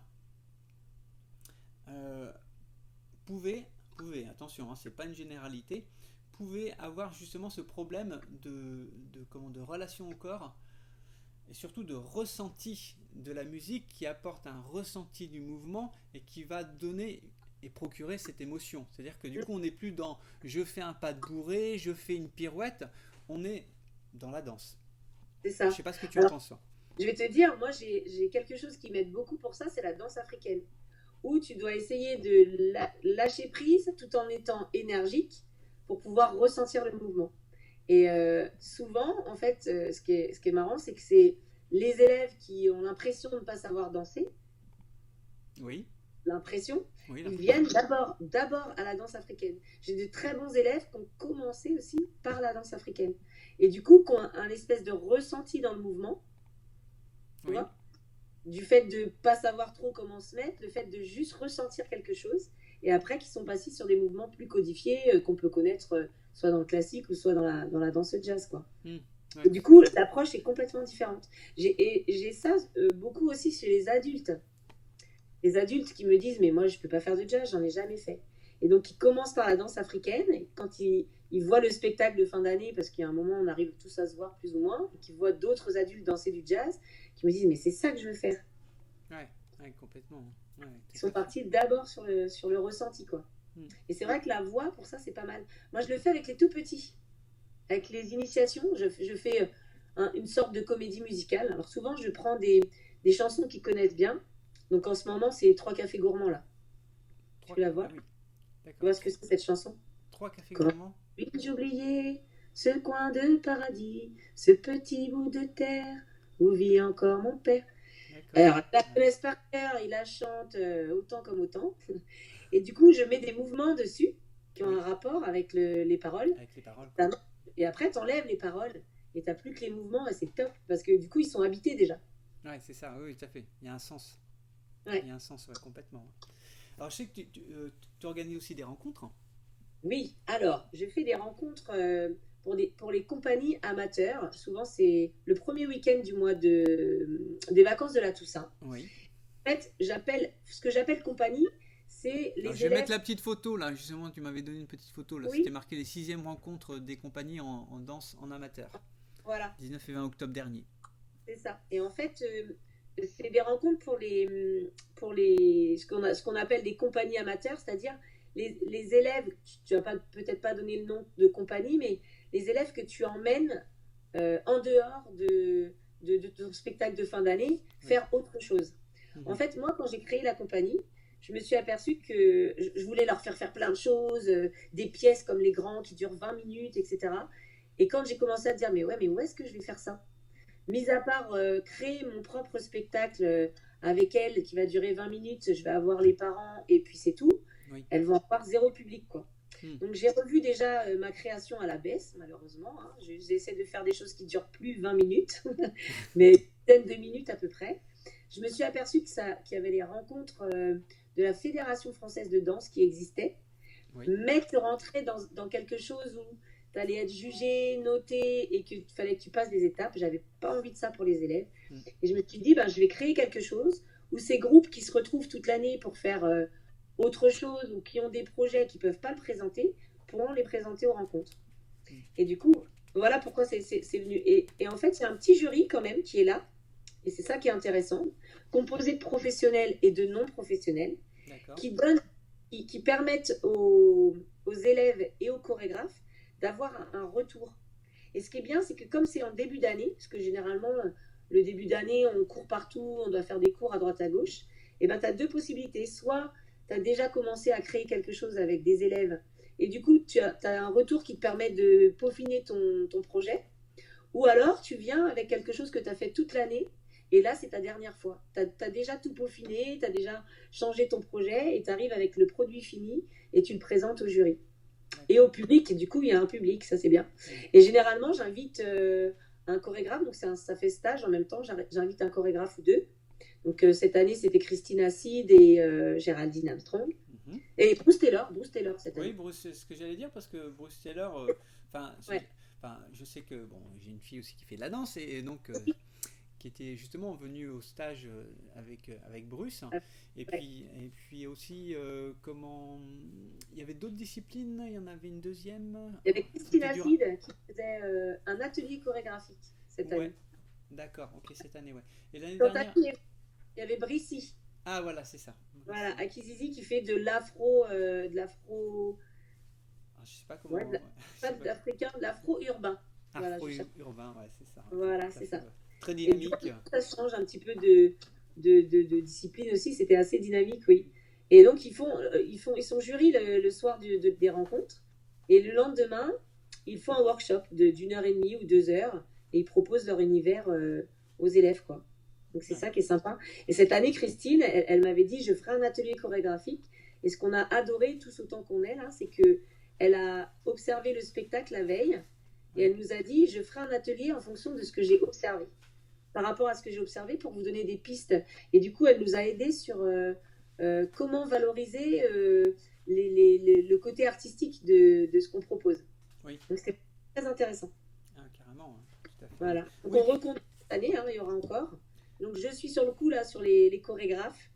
pouvaient, attention, c'est pas une généralité, pouvaient avoir justement ce problème de relation au corps, et surtout de ressenti de la musique, qui apporte un ressenti du mouvement et qui va donner et procurer cette émotion. C'est-à-dire que du coup on n'est plus dans je fais un pas de bourrée, je fais une pirouette, on est dans la danse. C'est ça. Je sais pas ce que tu en penses. Je vais te dire, moi j'ai quelque chose qui m'aide beaucoup pour ça, c'est la danse africaine, où tu dois essayer de lâcher prise tout en étant énergique pour pouvoir ressentir le mouvement. Et souvent, en fait, ce qui est marrant, c'est que c'est les élèves qui ont l'impression de ne pas savoir danser. Oui. L'impression. Oui, ils viennent d'abord à la danse africaine. J'ai de très bons élèves qui ont commencé aussi par la danse africaine. Et du coup, qui ont un espèce de ressenti dans le mouvement. Tu vois, du fait de ne pas savoir trop comment se mettre, le fait de juste ressentir quelque chose. Et après, qui sont passés sur des mouvements plus codifiés qu'on peut connaître soit dans le classique ou soit dans la danse jazz, quoi. Et du coup, l'approche est complètement différente. J'ai ça beaucoup aussi chez les adultes. Les adultes qui me disent « mais moi, je ne peux pas faire de jazz, j'en ai jamais fait ». Et donc, ils commencent par la danse africaine, et quand ils voient le spectacle de fin d'année, parce qu'il y a un moment, on arrive tous à se voir plus ou moins, et qu'ils voient d'autres adultes danser du jazz, qui me disent « mais c'est ça que je veux faire ». Ouais, complètement. Ouais, ils sont partis d'abord sur le ressenti, quoi. Et c'est vrai que la voix, pour ça, c'est pas mal. Moi, je le fais avec les tout petits. Avec les initiations, je fais une sorte de comédie musicale. Alors souvent, je prends des chansons qu'ils connaissent bien. Donc en ce moment, c'est 3 cafés gourmands, là. Tu peux la voir? Tu vois ce que c'est, cette chanson? 3 cafés gourmands. Puis-je oublier ce coin de paradis, ce petit bout de terre où vit encore mon père? Alors, la connaissent par cœur, ils la chantent autant comme autant. Et du coup, je mets des mouvements dessus qui ont un rapport avec les paroles. Avec les paroles. Et après, tu enlèves les paroles et tu n'as plus que les mouvements et c'est top parce que du coup, ils sont habités déjà. Ouais, c'est ça, oui, tout à fait. Il y a un sens. Ouais. Il y a un sens, ouais, complètement. Alors, je sais que tu organises aussi des rencontres. Oui, alors, je fais des rencontres pour les compagnies amateurs. Souvent, c'est le premier week-end du mois des vacances de la Toussaint. Oui. En fait, ce que j'appelle compagnie, c'est Alors, les je vais élèves. mettre la petite photo, là. Justement, tu m'avais donné une petite photo, là. Oui, C'était marqué les 6e rencontres des compagnies en danse en amateur. voilà, 19 et 20 octobre dernier. c'est ça. Et en fait, c'est des rencontres ce qu'on appelle des compagnies amateurs, c'est-à-dire les élèves, tu vas peut-être pas donner le nom de compagnie, mais les élèves que tu emmènes en dehors de ton spectacle de fin d'année, Oui. faire autre chose. En Mhm. fait, moi, quand j'ai créé la compagnie, je me suis aperçue que je voulais leur faire plein de choses, des pièces comme les grands qui durent 20 minutes, etc. Et quand j'ai commencé à dire, mais ouais, mais où est-ce que je vais faire ça? Mis à part créer mon propre spectacle avec elle qui va durer 20 minutes, je vais avoir les parents et puis c'est tout, Oui. elles vont avoir zéro public, quoi. Hmm. Donc j'ai revu déjà ma création à la baisse, malheureusement. Hein. J'essaie de faire des choses qui durent plus 20 minutes, mais une dizaine de minutes à peu près. Je me suis aperçue qu'il y avait les rencontres de la Fédération française de danse qui existaient, Oui. mais tu rentrais dans quelque chose où tu allais être jugé, noté et qu'il fallait que tu passes des étapes. J'avais pas envie de ça pour les élèves. Mm. Et je me suis dit, ben, je vais créer quelque chose où ces groupes qui se retrouvent toute l'année pour faire autre chose ou qui ont des projets qui ne peuvent pas le présenter pourront les présenter aux rencontres. Mm. Et du coup, voilà pourquoi c'est venu. Et en fait, il y a un petit jury quand même qui est là. Et c'est ça qui est intéressant, composé de professionnels et de non-professionnels, D'accord. qui permettent aux élèves et aux chorégraphes d'avoir un retour. Et ce qui est bien, c'est que comme c'est en début d'année, parce que généralement, le début d'année, on court partout, on doit faire des cours à droite à gauche, et ben tu as deux possibilités. Soit tu as déjà commencé à créer quelque chose avec des élèves, et du coup, tu as un retour qui te permet de peaufiner ton projet, ou alors tu viens avec quelque chose que tu as fait toute l'année, et là, c'est ta dernière fois. Tu as déjà tout peaufiné, tu as déjà changé ton projet, et tu arrives avec le produit fini, et tu le présentes au jury. Et au public, et du coup, il y a un public, ça c'est bien. Et généralement, j'invite un chorégraphe, donc ça fait stage en même temps, j'invite un chorégraphe ou deux. Donc cette année, c'était Christine Acide et Géraldine Armstrong. Mhm. Et Bruce Taylor cette année. Oui, Bruce, c'est ce que j'allais dire parce que Bruce Taylor, enfin, Ouais. je sais que bon, j'ai une fille aussi qui fait de la danse et donc qui était justement venue au stage avec Bruce. Et Ouais. puis aussi, comment. Il y avait d'autres disciplines, il y en avait une deuxième. Il y avait Christine C'était dur. Acide qui faisait un atelier chorégraphique cette Ouais, année. d'accord, ok, cette année, ouais. Et l'année Dans dernière. il y avait Brissy, Ah, voilà, c'est ça. voilà, Akizizi qui fait de l'afro, Ah, je sais pas comment. ouais, Ouais, je pas sais de pas. l'afro-urbain. L'afro-urbain. Voilà, Afro-urbain, ouais, c'est ça. Voilà, Tout à c'est fait, ça. ouais. Très Et du coup, dynamique. ça change un petit peu de discipline aussi. C'était assez dynamique, oui. Et donc, ils sont jury le soir des rencontres. Et le lendemain, ils font un workshop d'une heure et demie ou 2 heures. Et ils proposent leur univers aux élèves, quoi. Donc, c'est Ouais. ça qui est sympa. Et cette année, Christine, elle m'avait dit, je ferai un atelier chorégraphique. Et ce qu'on a adoré, tous autant qu'on est là, c'est que elle a observé le spectacle la veille. Et elle nous a dit, je ferai un atelier en fonction de ce que j'ai observé. Par rapport à ce que j'ai observé pour vous donner des pistes. Et du coup, elle nous a aidés sur comment valoriser le côté artistique de ce qu'on propose. Oui. Donc, c'était très intéressant. Ah, carrément, hein, tout à fait. Voilà. Donc, Oui. on recompte cette année, hein, il y aura encore. Donc, je suis sur le coup, là, sur les chorégraphes.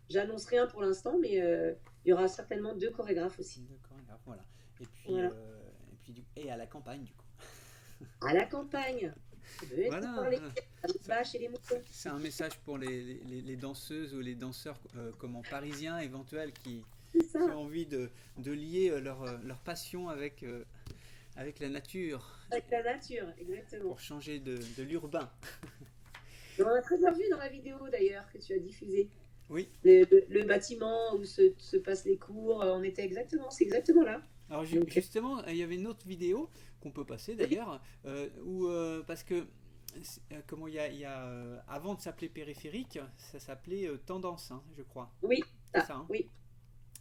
J'annonce rien pour l'instant, mais il y aura certainement 2 chorégraphes aussi. De chorégraphe, voilà. Et puis, Voilà. et à la campagne, du coup. À la campagne. Venez Voilà. voir les vaches et les moutons. C'est un message pour les danseuses ou les danseurs comment, parisiens éventuels qui C'est ça. ont envie de lier leur passion avec la nature Avec la nature, exactement. pour changer de l'urbain. On a très bien vu dans la vidéo d'ailleurs que tu as diffusée. Oui. Le bâtiment où se passent les cours, c'est exactement là. Alors Donc, justement, il y avait une autre vidéo qu'on peut passer d'ailleurs, où parce que comment il y a avant de s'appeler périphérique, ça s'appelait tendance, hein, je crois. Oui, C'est ça. Hein. oui.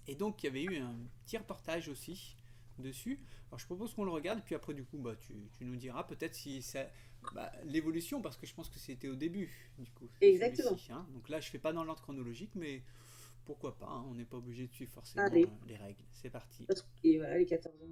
Et donc il y avait eu un petit reportage aussi dessus. Alors je propose qu'on le regarde, puis après du coup bah, tu nous diras peut-être si ça, l'évolution, parce que je pense que c'était au début, du coup. Exactement. Celui-ci, hein. Donc là, je fais pas dans l'ordre chronologique, mais pourquoi pas, hein, on n'est pas obligé de suivre forcément Allez. les règles. C'est parti. Et voilà, les 14 ans.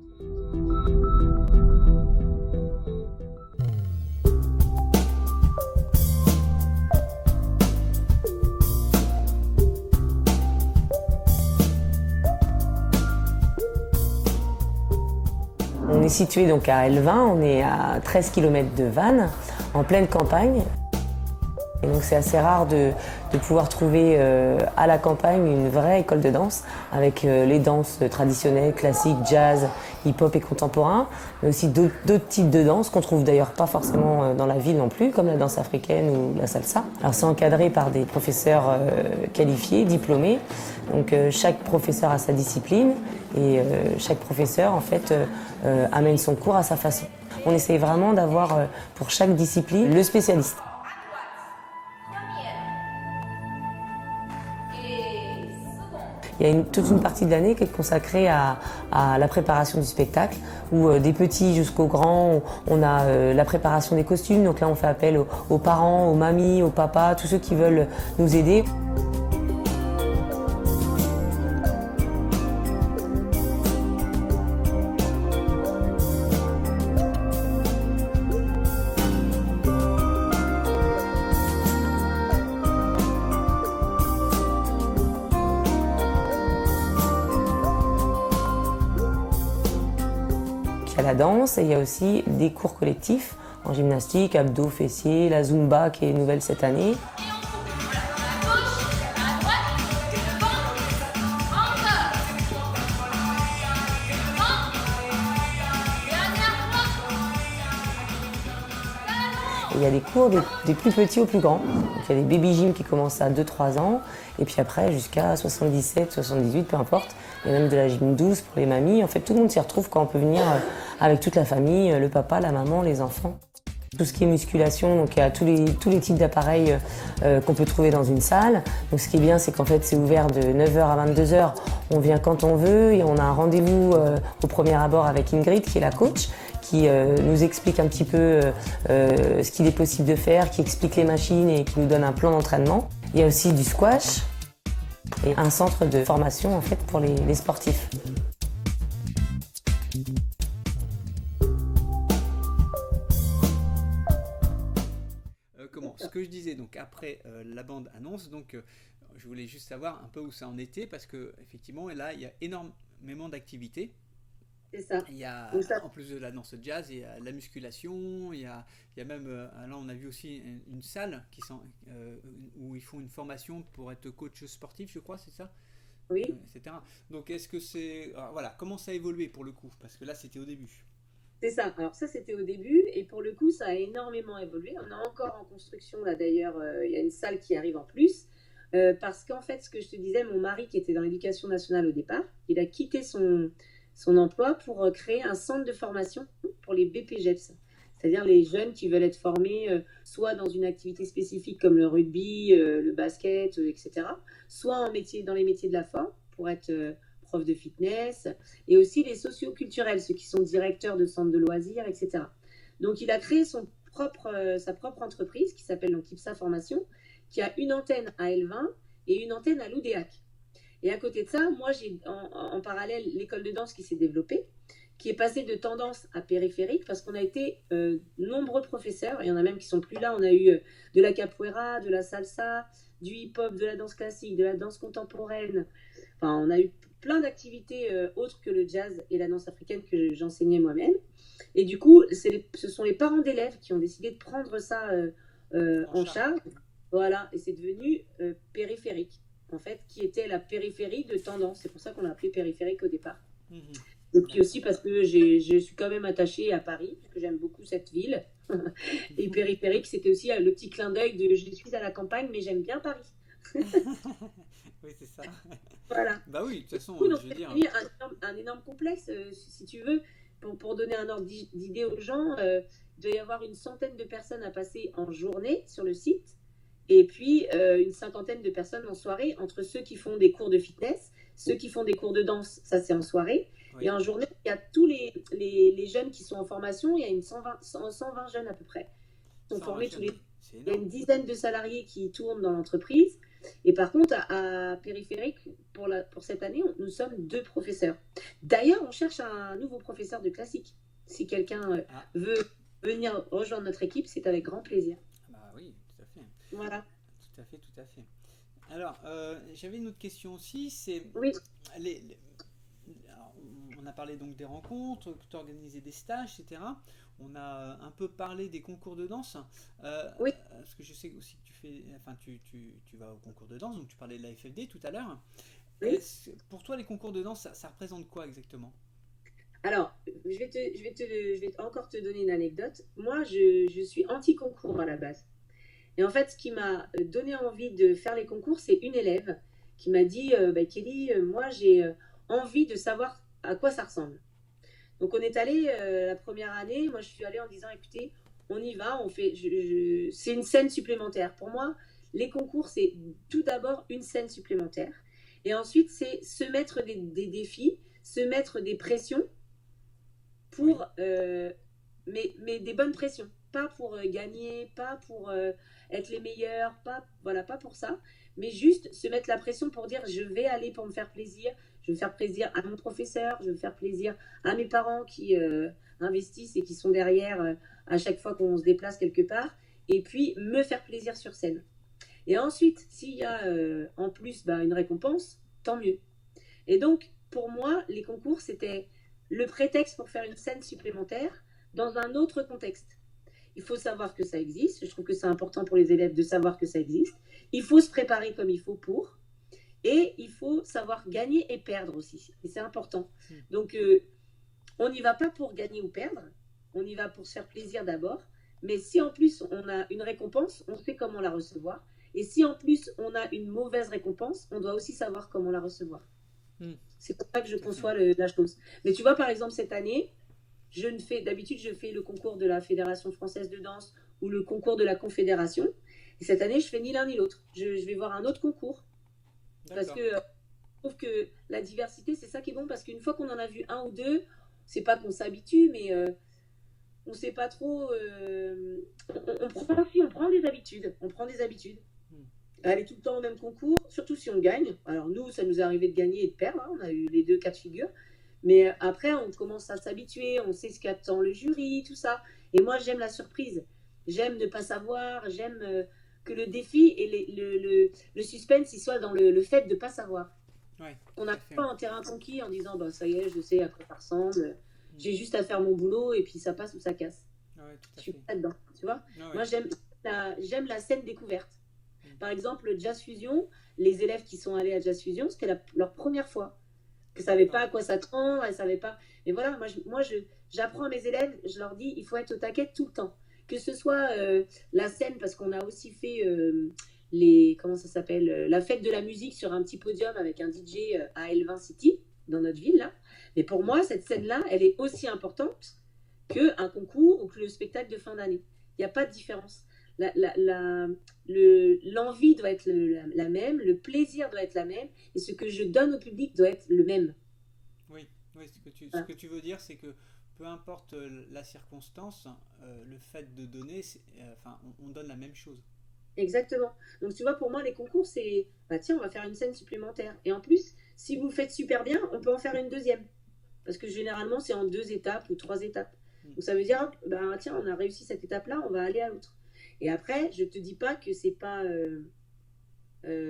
On est situé donc à Elvin, on est à 13 km de Vannes, en pleine campagne. Et donc c'est assez rare de pouvoir trouver à la campagne une vraie école de danse avec les danses traditionnelles, classiques, jazz, hip-hop et contemporain, mais aussi d'autres types de danses qu'on trouve d'ailleurs pas forcément dans la ville non plus, comme la danse africaine ou la salsa. Alors c'est encadré par des professeurs qualifiés, diplômés. Donc chaque professeur a sa discipline et chaque professeur en fait amène son cours à sa façon. On essaye vraiment d'avoir pour chaque discipline le spécialiste. Il y a toute une partie de l'année qui est consacrée à la préparation du spectacle, où des petits jusqu'aux grands, on a la préparation des costumes. Donc là, on fait appel aux parents, aux mamies, aux papas, tous ceux qui veulent nous aider. Il y a la danse et il y a aussi des cours collectifs en gymnastique, abdos, fessiers, la Zumba qui est nouvelle cette année. Il y a des cours des plus petits aux plus grands. Donc, il y a des baby gym qui commencent à 2-3 ans et puis après jusqu'à 77, 78, peu importe. Il y a même de la gym douce pour les mamies. En fait, tout le monde s'y retrouve quand on peut venir avec toute la famille, le papa, la maman, les enfants. Tout ce qui est musculation, donc il y a tous les types d'appareils qu'on peut trouver dans une salle. Donc ce qui est bien, c'est qu'en fait c'est ouvert de 9h à 22h. On vient quand on veut et on a un rendez-vous au premier abord avec Ingrid qui est la coach, qui nous explique un petit peu ce qu'il est possible de faire, qui explique les machines et qui nous donne un plan d'entraînement. Il y a aussi du squash et un centre de formation en fait pour les sportifs. Ce que je disais, donc après la bande annonce, donc je voulais juste savoir un peu où ça en était, parce que effectivement là il y a énormément d'activités. C'est ça. Il y a, en plus de la danse jazz, il y a la musculation, il y a même, là on a vu aussi une salle où ils font une formation pour être coach sportif, je crois, c'est ça ? Oui. Etc. Donc est-ce que c'est... voilà, comment ça a évolué pour le coup ? Parce que là c'était au début. C'est ça. Alors ça, c'était au début. Et pour le coup, ça a énormément évolué. On est encore en construction, là d'ailleurs. Il y a une salle qui arrive en plus. Parce qu'en fait, ce que je te disais, mon mari qui était dans l'éducation nationale au départ, il a quitté son emploi pour créer un centre de formation pour les BPGEPS. C'est-à-dire les jeunes qui veulent être formés soit dans une activité spécifique comme le rugby, le basket, etc. Soit dans les métiers de la forme pour être... prof de fitness, et aussi les socioculturels, ceux qui sont directeurs de centres de loisirs, etc. Donc, il a créé sa propre entreprise qui s'appelle donc IPSA Formation, qui a une antenne à Elvin et une antenne à Loudéac. Et à côté de ça, moi, j'ai en parallèle l'école de danse qui s'est développée, qui est passée de tendance à périphérique, parce qu'on a été nombreux professeurs, il y en a même qui sont plus là. On a eu de la capoeira, de la salsa, du hip-hop, de la danse classique, de la danse contemporaine. Enfin, on a eu plein d'activités autres que le jazz et la danse africaine que j'enseignais moi-même. Et du coup, ce sont les parents d'élèves qui ont décidé de prendre ça en charge. Voilà, et c'est devenu périphérique, en fait, qui était la périphérie de tendance. C'est pour ça qu'on l'a appelé périphérique au départ. Et puis aussi parce que je suis quand même attachée à Paris, parce que j'aime beaucoup cette ville. Et périphérique, c'était aussi le petit clin d'œil de je suis à la campagne, mais j'aime bien Paris. Oui, c'est ça. Voilà. Bah oui, de toute façon, Donc, je veux dire... un énorme complexe, si tu veux, pour donner un ordre d'idée aux gens, il doit y avoir une centaine de personnes à passer en journée sur le site, et puis une cinquantaine de personnes en soirée, entre ceux qui font des cours de fitness, ceux qui font des cours de danse, ça c'est en soirée, oui. Et en journée, il y a tous les jeunes qui sont en formation, il y a 120 jeunes à peu près, sont Ça formés tous les... enchaîne. C'est Il y a énorme. une dizaine de salariés qui tournent dans l'entreprise. Et par contre, à Périphérique, pour cette année, nous sommes 2 professeurs. D'ailleurs, on cherche un nouveau professeur de classique. Si quelqu'un Ah, veut venir rejoindre notre équipe, c'est avec grand plaisir. bah oui, tout à fait. Voilà. Tout à fait, tout à fait. Alors, j'avais une autre question aussi, c'est Oui, les- alors, on a parlé donc des rencontres, que tu organisais des stages, etc. On a un peu parlé des concours de danse, Oui. parce que je sais aussi que tu vas au concours de danse, donc tu parlais de la FFD tout à l'heure. oui. Pour toi, les concours de danse, ça représente quoi exactement? Alors, je vais encore te donner une anecdote. Moi, je suis anti-concours à la base. Et en fait, ce qui m'a donné envie de faire les concours, c'est une élève qui m'a dit, bah, Kelly, moi, j'ai envie de savoir à quoi ça ressemble. Donc, on est allé la première année. Moi, je suis allée en disant, écoutez, on y va, on fait. C'est une scène supplémentaire. Pour moi, les concours, c'est tout d'abord une scène supplémentaire. Et ensuite, c'est se mettre des défis, se mettre des pressions Oui, pour, mais des bonnes pressions. Pas pour gagner, pas pour être les meilleurs, pas, voilà, pas pour ça, mais juste se mettre la pression pour dire je vais aller pour me faire plaisir, je vais faire plaisir à mon professeur, je vais faire plaisir à mes parents qui investissent et qui sont derrière à chaque fois qu'on se déplace quelque part, et puis me faire plaisir sur scène. Et ensuite, s'il y a en plus bah, une récompense, tant mieux. Et donc, pour moi, les concours, c'était le prétexte pour faire une scène supplémentaire dans un autre contexte. Il faut savoir que ça existe. Je trouve que c'est important pour les élèves de savoir que ça existe. Il faut se préparer comme il faut pour. Et il faut savoir gagner et perdre aussi. Et c'est important. Donc, on n'y va pas pour gagner ou perdre. On y va pour se faire plaisir d'abord. Mais si en plus on a une récompense, on sait comment la recevoir. Et si en plus on a une mauvaise récompense, on doit aussi savoir comment la recevoir. Hmm, C'est pour ça que je tout à fait. conçois la chose. Mais tu vois, par exemple, cette année, d'habitude, je fais le concours de la Fédération française de danse ou le concours de la Confédération. Et cette année, je fais ni l'un ni l'autre. Je vais voir un autre concours parce D'accord. que je trouve que la diversité, c'est ça qui est bon parce qu'une fois qu'on en a vu un ou deux, c'est pas qu'on s'habitue, mais on sait pas trop. On prend des habitudes. On prend des habitudes. Hmm, Aller tout le temps au même concours, surtout si on gagne. Alors nous, ça nous est arrivé de gagner et de perdre, hein. On a eu les 2 cas de figure. Mais après, on commence à s'habituer, on sait ce qu'attend le jury, tout ça. Et moi, j'aime la surprise. J'aime ne pas savoir, j'aime que le défi et le suspense, il soit dans le fait de ne pas savoir. Ouais, On tout n'arrive à fait. pas en terrain conquis en disant, bah, ça y est, je sais à quoi ça ressemble. Hmm, J'ai juste à faire mon boulot et puis ça passe ou ça casse. ouais, tout Je à suis fait. pas là-dedans, tu vois. Ah Moi, ouais. j'aime la scène découverte. Hmm, Par exemple, Jazz Fusion, les élèves qui sont allés à Jazz Fusion, c'était leur première fois. Ils ne savaient pas à d'accord. quoi s'attendre, elles ne savaient pas. Mais voilà, j'apprends à mes élèves, je leur dis, il faut être au taquet tout le temps. Que ce soit la scène, parce qu'on a aussi fait comment ça s'appelle, la fête de la musique sur un petit podium avec un DJ à Elvin City, dans notre ville, là. Mais pour moi, cette scène-là, elle est aussi importante qu'un concours ou que le spectacle de fin d'année. Il n'y a pas de différence. L'envie doit être la même, le plaisir doit être la même, et ce que je donne au public doit être le même. Oui, oui, ce Voilà. que tu veux dire, c'est que peu importe la circonstance, le fait de donner, enfin, on donne la même chose. Exactement. Donc tu vois, pour moi, les concours, c'est, bah tiens, on va faire une scène supplémentaire. Et en plus, si vous faites super bien, on peut en faire une deuxième. Parce que généralement, c'est en 2 étapes ou 3 étapes. Hmm, Donc ça veut dire, hop, bah tiens, on a réussi cette étape-là, on va aller à l'autre. Et après, je te dis pas que c'est pas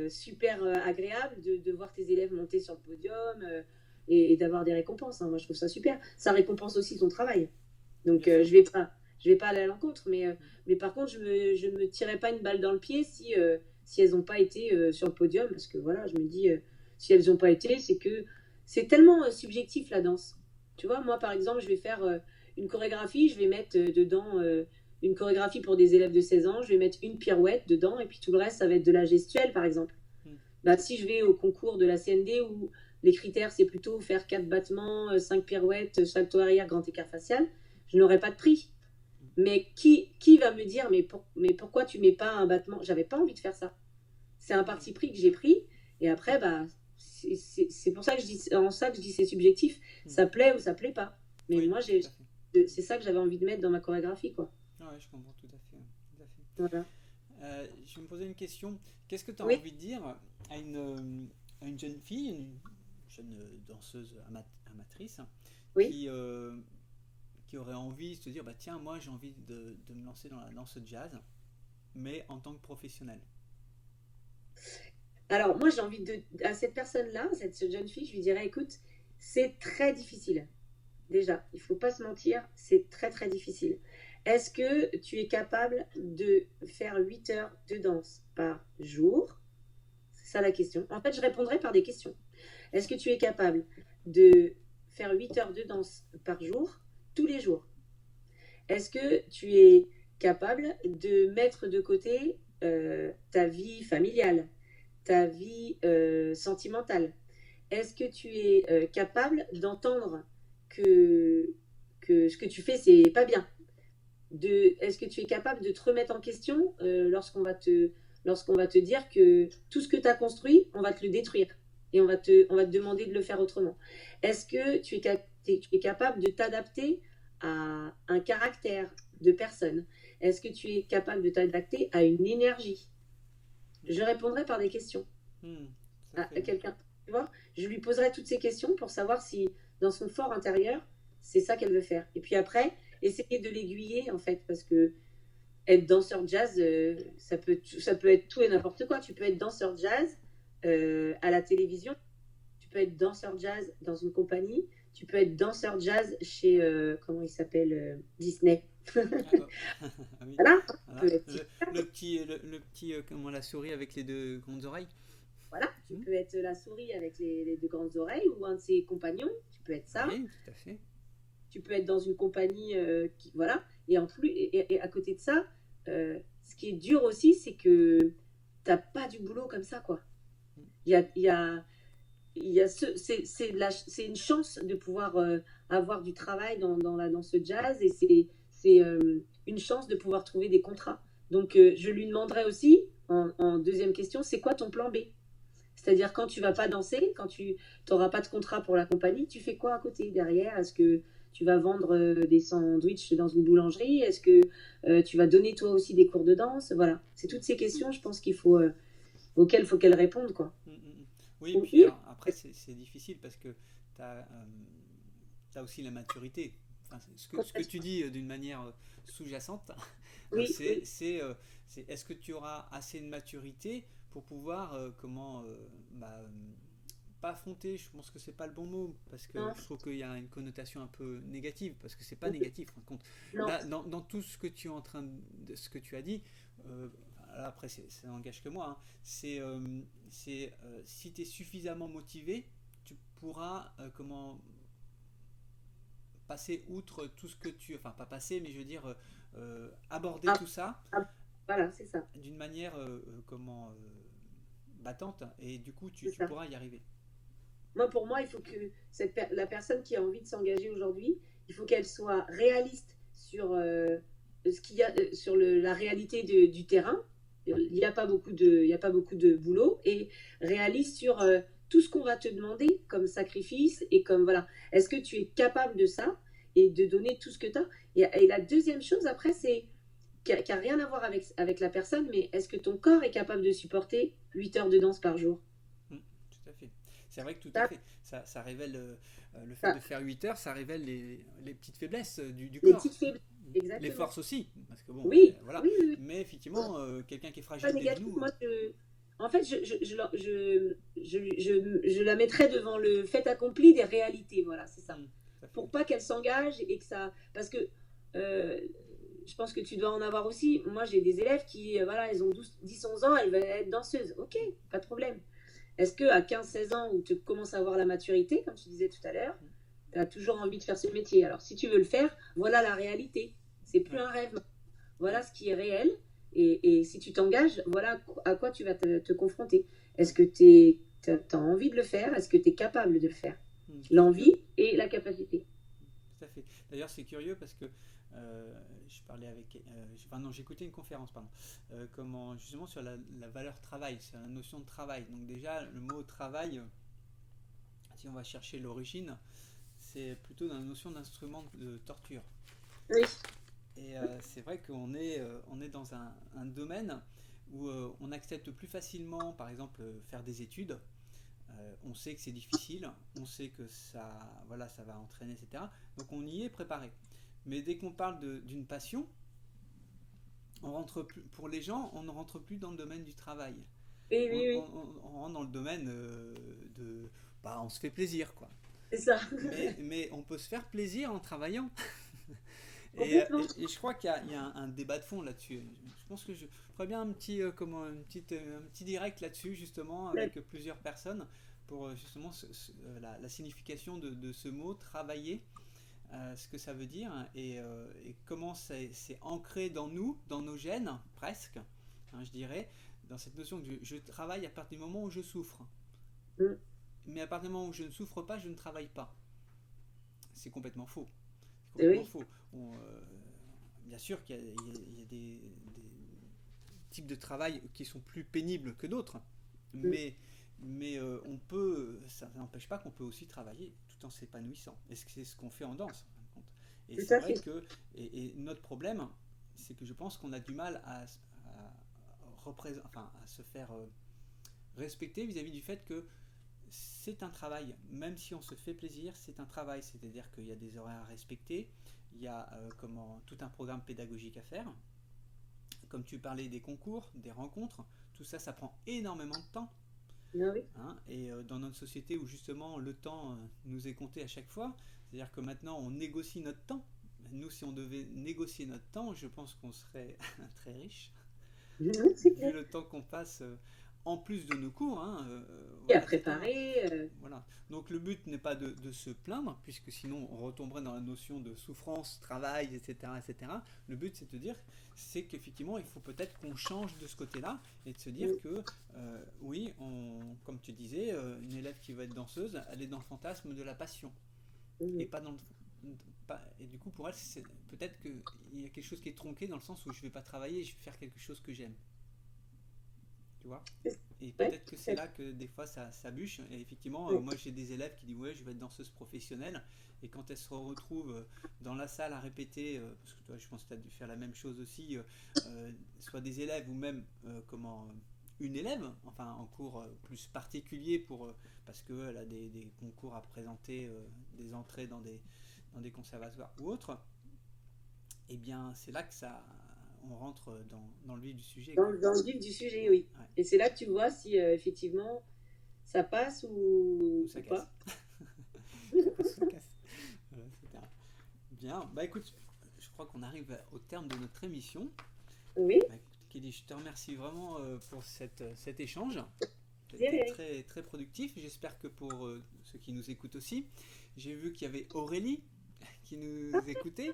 super agréable de voir tes élèves monter sur le podium et d'avoir des récompenses, hein. Moi, je trouve ça super. Ça récompense aussi ton travail. Donc, bien sûr. je vais pas aller à l'encontre. Mais par contre, je me tirerai pas une balle dans le pied si elles n'ont pas été sur le podium. Parce que voilà, je me dis, si elles n'ont pas été, c'est que c'est tellement subjectif la danse. Tu vois, moi, par exemple, je vais faire une chorégraphie, je vais mettre dedans une chorégraphie pour des élèves de 16 ans, je vais mettre une pirouette dedans, et puis tout le reste, ça va être de la gestuelle, par exemple. Hmm, Bah, si je vais au concours de la CND où les critères, c'est plutôt faire 4 battements, 5 pirouettes, salto arrière, grand écart facial, je n'aurai pas de prix. Mais qui va me dire, mais pourquoi tu mets pas un battement? J'avais pas envie de faire ça. C'est un hmm, parti pris que j'ai pris, et après, bah, c'est pour ça que je dis, en ça que je dis c'est subjectif. hmm. Ça plaît ou ça plaît pas. Mais Oui, moi, tout à fait. c'est ça que j'avais envie de mettre dans ma chorégraphie, quoi. Ah ouais, je comprends tout à fait. Voilà. Je vais me poser une question. Qu'est-ce que tu as Oui. envie de dire à une jeune fille, une jeune danseuse amatrice, Oui. qui aurait envie de se dire, bah tiens, moi j'ai envie de me lancer dans la danse jazz, mais en tant que professionnelle. Alors, moi, j'ai envie à cette personne-là, cette jeune fille, je lui dirais, écoute, c'est très difficile. Déjà, il faut pas se mentir, c'est très, très difficile. Est-ce que tu es capable de faire 8 heures de danse par jour? C'est ça la question. En fait, je répondrai par des questions. Est-ce que tu es capable de faire 8 heures de danse par jour, tous les jours? Est-ce que tu es capable de mettre de côté ta vie familiale, ta vie sentimentale? Est-ce que tu es capable d'entendre que, que ce que tu fais, c'est pas bien? Est-ce que tu es capable de te remettre en question lorsqu'on va te dire que tout ce que tu as construit, on va te le détruire et on va te demander de le faire autrement? Est-ce que tu es capable de t'adapter à un caractère de personne? Est-ce que tu es capable de t'adapter à une énergie? Je répondrai par des questions Ça à fait- quelqu'un. Tu vois, je lui poserai toutes ces questions pour savoir si, dans son fort intérieur, c'est ça qu'elle veut faire. Et puis après, essayer de l'aiguiller, en fait, parce que être danseur jazz, ça peut être tout et n'importe quoi. Tu peux être danseur jazz à la télévision, tu peux être danseur jazz dans une compagnie, tu peux être danseur jazz chez, comment il s'appelle, Disney. Ah, ah oui. Voilà, Voilà. tu peux être Le petit comment la souris avec les deux grandes oreilles. Voilà, tu Hmm. peux être la souris avec les deux grandes oreilles ou un de ses compagnons, tu peux être ça. Oui, tout à fait. Tu peux être dans une compagnie qui, voilà. Et en plus, et à côté de ça, ce qui est dur aussi, c'est que t'as pas du boulot comme ça, quoi. Il y a, c'est une chance de pouvoir avoir du travail dans la danse jazz et c'est une chance de pouvoir trouver des contrats. Donc, je lui demanderai aussi, en deuxième question, c'est quoi ton plan B? C'est-à-dire quand tu vas pas danser, quand tu n'auras pas de contrat pour la compagnie, tu fais quoi à côté derrière? Est-ce que tu vas vendre des sandwichs dans une boulangerie? Est-ce que tu vas donner toi aussi des cours de danse? Voilà, c'est toutes ces questions, je pense auxquelles il faut qu'elle réponde, quoi. Oui, Oui, puis alors, après c'est difficile parce que tu as aussi la maturité. Enfin, ce que tu dis d'une manière sous-jacente, oui, c'est est-ce que tu auras assez de maturité pour pouvoir pas affronter, je pense que c'est pas le bon mot parce que non, je trouve qu'il y a une connotation un peu négative parce que c'est pas oui, négatif en compte. non, Là, dans tout ce que tu es en train ce que tu as dit, là, après ça n'engage que moi, hein, si tu es suffisamment motivé, tu pourras passer outre tout ce que enfin pas passer, mais je veux dire aborder ah, tout ça ah, voilà, c'est ça, d'une manière battante et du coup c'est tu ça. pourras y arriver. Moi, pour moi, il faut que la personne qui a envie de s'engager aujourd'hui, il faut qu'elle soit réaliste sur ce qu'il y a, sur la réalité du terrain. Il n'y a pas beaucoup il y a pas beaucoup de boulot et réaliste sur tout ce qu'on va te demander comme sacrifice et comme voilà. Est-ce que tu es capable de ça et de donner tout ce que tu as? Et la deuxième chose après, c'est qui a rien à voir avec la personne, mais est-ce que ton corps est capable de supporter 8 heures de danse par jour? Tout à fait. C'est vrai que tout à Ça, fait. Ça révèle le fait ça, de faire 8 heures, ça révèle les petites faiblesses du les corps. petites faiblesses, Les exactement. forces aussi, parce que bon, Oui, voilà. oui, oui, oui. Mais effectivement, quelqu'un qui est Pas fragile des négatif. genoux, Moi, en fait, je la mettrais devant le fait accompli des réalités. Voilà, c'est ça. tout à fait. Pour pas qu'elle s'engage et que ça. Parce que euh, je pense que tu dois en avoir aussi. Moi, j'ai des élèves qui, voilà, elles ont 10 11 ans, elles veulent être danseuses. Ok, pas de problème. Est-ce qu'à 15 16 ans, où tu commences à avoir la maturité, comme tu disais tout à l'heure, tu as toujours envie de faire ce métier? Alors, si tu veux le faire, voilà la réalité. C'est plus Ouais. un rêve. Voilà ce qui est réel. Et si tu t'engages, voilà à quoi tu vas te confronter. Est-ce que tu as envie de le faire? Est-ce que tu es capable de le faire? L'envie et la capacité. Tout à fait. D'ailleurs, c'est curieux parce que je parlais avec. Enfin, non, j'écoutais une conférence, pardon. Justement, sur la valeur travail, sur la notion de travail. Donc, déjà, le mot travail, si on va chercher l'origine, c'est plutôt dans la notion d'instrument de torture. Oui, Et c'est vrai on est dans un domaine où on accepte plus facilement, par exemple, faire des études. On sait que c'est difficile, on sait que voilà, ça va entraîner, etc. Donc on y est préparé. Mais dès qu'on parle d'une passion, on rentre plus, pour les gens, on ne rentre plus dans le domaine du travail. Oui, oui, oui, On rentre dans le domaine on se fait plaisir, quoi. c'est ça. Mais on peut se faire plaisir en travaillant. Complètement. Et je crois qu'il y a un débat de fond là-dessus. Je pense que je ferais bien un petit, un petit direct là-dessus, justement, avec plusieurs personnes, pour justement la signification de ce mot, travailler, ce que ça veut dire, et comment c'est ancré dans nous, dans nos gènes, presque, hein, je dirais, dans cette notion que je travaille à partir du moment où je souffre. Mm. Mais à partir du moment où je ne souffre pas, je ne travaille pas. C'est complètement faux. C'est Oui. complètement faux. Bien sûr qu'il y a des types de travail qui sont plus pénibles que d'autres, mais ça n'empêche pas qu'on peut aussi travailler tout en s'épanouissant. Et c'est ce qu'on fait en danse, en fin de compte. Et Tout c'est à vrai fait. que notre problème, c'est que je pense qu'on a du mal à se faire respecter vis-à-vis du fait que c'est un travail, même si on se fait plaisir, c'est un travail, c'est-à-dire qu'il y a des horaires à respecter, il y a tout un programme pédagogique à faire. Comme tu parlais des concours, des rencontres, tout ça, ça prend énormément de temps. Ah oui. Hein, et dans notre société où justement le temps nous est compté à chaque fois, c'est-à-dire que maintenant on négocie notre temps. Nous, si on devait négocier notre temps, je pense qu'on serait très riche, C'est vu clair. le temps qu'on passe en plus de nos cours. Hein, Et à voilà, etc. préparer. Voilà. Donc le but n'est pas de se plaindre, puisque sinon on retomberait dans la notion de souffrance, travail, etc., etc. Le but c'est qu'effectivement il faut peut-être qu'on change de ce côté-là et de se dire que oui, comme tu disais, une élève qui va être danseuse, elle est dans le fantasme de la passion et pas dans et du coup pour elle peut-être qu'il y a quelque chose qui est tronqué dans le sens où je vais pas travailler, je vais faire quelque chose que j'aime. Tu vois. Et peut-être que c'est là que des fois ça bûche. Et effectivement, moi j'ai des élèves qui disent ouais, je vais être danseuse professionnelle. Et quand elles se retrouvent dans la salle à répéter, parce que toi, je pense que tu as dû faire la même chose aussi, soit des élèves ou même une élève, enfin en cours plus particulier parce qu'elle a des concours à présenter, des entrées dans des conservatoires ou autres. Et bien c'est là que on rentre dans le vif du sujet. Dans le vif du sujet, oui. Ouais. Et c'est là que tu vois si effectivement ça passe ou ça pas. Ça casse. Voilà, etc. Bien, bah écoute, je crois qu'on arrive au terme de notre émission. Oui. Bah, écoute, Kelly, je te remercie vraiment pour cet échange. Bien. C'était très, très productif. J'espère que pour ceux qui nous écoutent aussi, j'ai vu qu'il y avait Aurélie qui nous écoutait.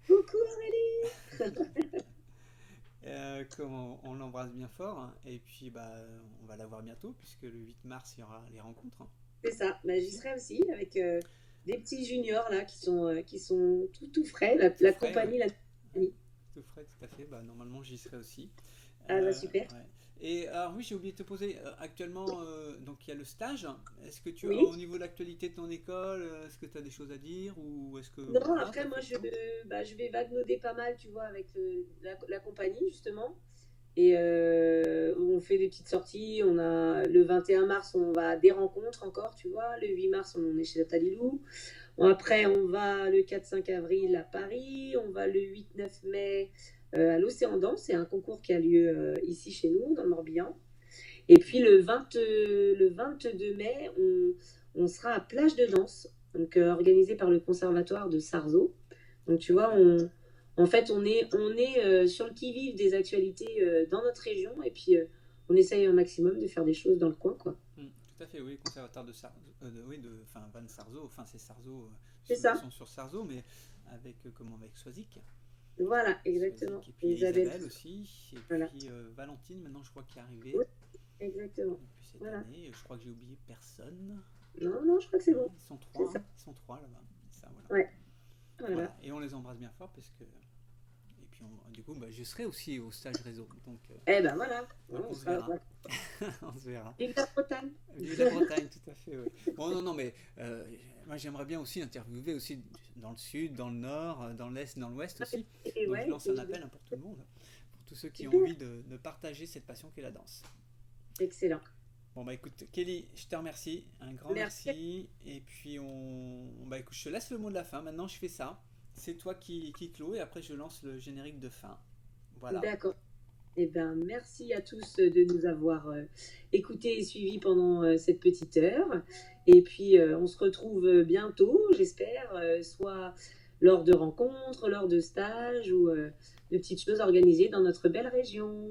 Coucou Aurélie. On l'embrasse bien fort, hein. Et puis on va la voir bientôt puisque le 8 mars il y aura les rencontres. C'est ça. Bah, j'y serai aussi avec des petits juniors là qui sont tout frais. La frais, compagnie, ouais. la compagnie. Tout frais, tout à fait. Bah, normalement j'y serai aussi. Ah bah super. Ouais. Et alors oui, j'ai oublié de te poser actuellement, donc il y a le stage. Est-ce que tu Oui. au niveau de l'actualité de ton école, est-ce que tu as des choses à dire ou est-ce que Non, voilà, après t'as moi fait le temps je vais vaguenoter pas mal, tu vois, avec la compagnie justement. Et on fait des petites sorties. On a le 21 mars, on va à des rencontres encore, tu vois. Le 8 mars, on est chez Talilou. Après, on va le 4-5 avril à Paris. On va le 8-9 mai à l'Océan Danse. C'est un concours qui a lieu ici chez nous, dans le Morbihan. Et puis le 22 mai, on sera à Plage de Danse, donc organisé par le Conservatoire de Sarzeau. Donc tu vois, en fait, on est sur le qui-vive des actualités dans notre région et puis on essaye un maximum de faire des choses dans le coin, quoi. Tout à fait, oui, conservateur de Sarzeau, Van Sarzeau, enfin c'est Sarzeau, C'est ça. ils sont sur Sarzeau, mais avec Soisic. Voilà, exactement. Soisic, et puis Isabelle aussi, et Voilà. puis Valentine, maintenant je crois qui est arrivée Oui, exactement. depuis cette Voilà. année. Je crois que j'ai oublié personne. Non, je crois que c'est bon. Ils sont C'est trois, ça. ils sont trois là-bas. Ça, voilà. Ouais. Voilà. Voilà. Et on les embrasse bien fort parce que. Et puis du coup, je serai aussi au stage réseau. Donc, Eh ben voilà. donc on se sera- verra. voilà. On se verra. Vive la Bretagne. Vive la Bretagne, tout à fait. Oui. Bon, non, non, mais moi j'aimerais bien aussi interviewer aussi dans le sud, dans le nord, dans l'est, dans l'ouest aussi. Et Donc ouais, je lance un et- appel pour tout le monde, pour tous ceux qui ont Super. envie de partager cette passion qu'est la danse. Excellent. Bon bah écoute, Kelly, je te remercie, un grand Merci. merci. Et puis bah écoute, je te laisse le mot de la fin. Maintenant, je fais ça. C'est toi qui clôt et après je lance le générique de fin. Voilà. D'accord. Eh ben, merci à tous de nous avoir écoutés et suivis pendant cette petite heure. Et puis, on se retrouve bientôt, j'espère, soit lors de rencontres, lors de stages ou de petites choses organisées dans notre belle région.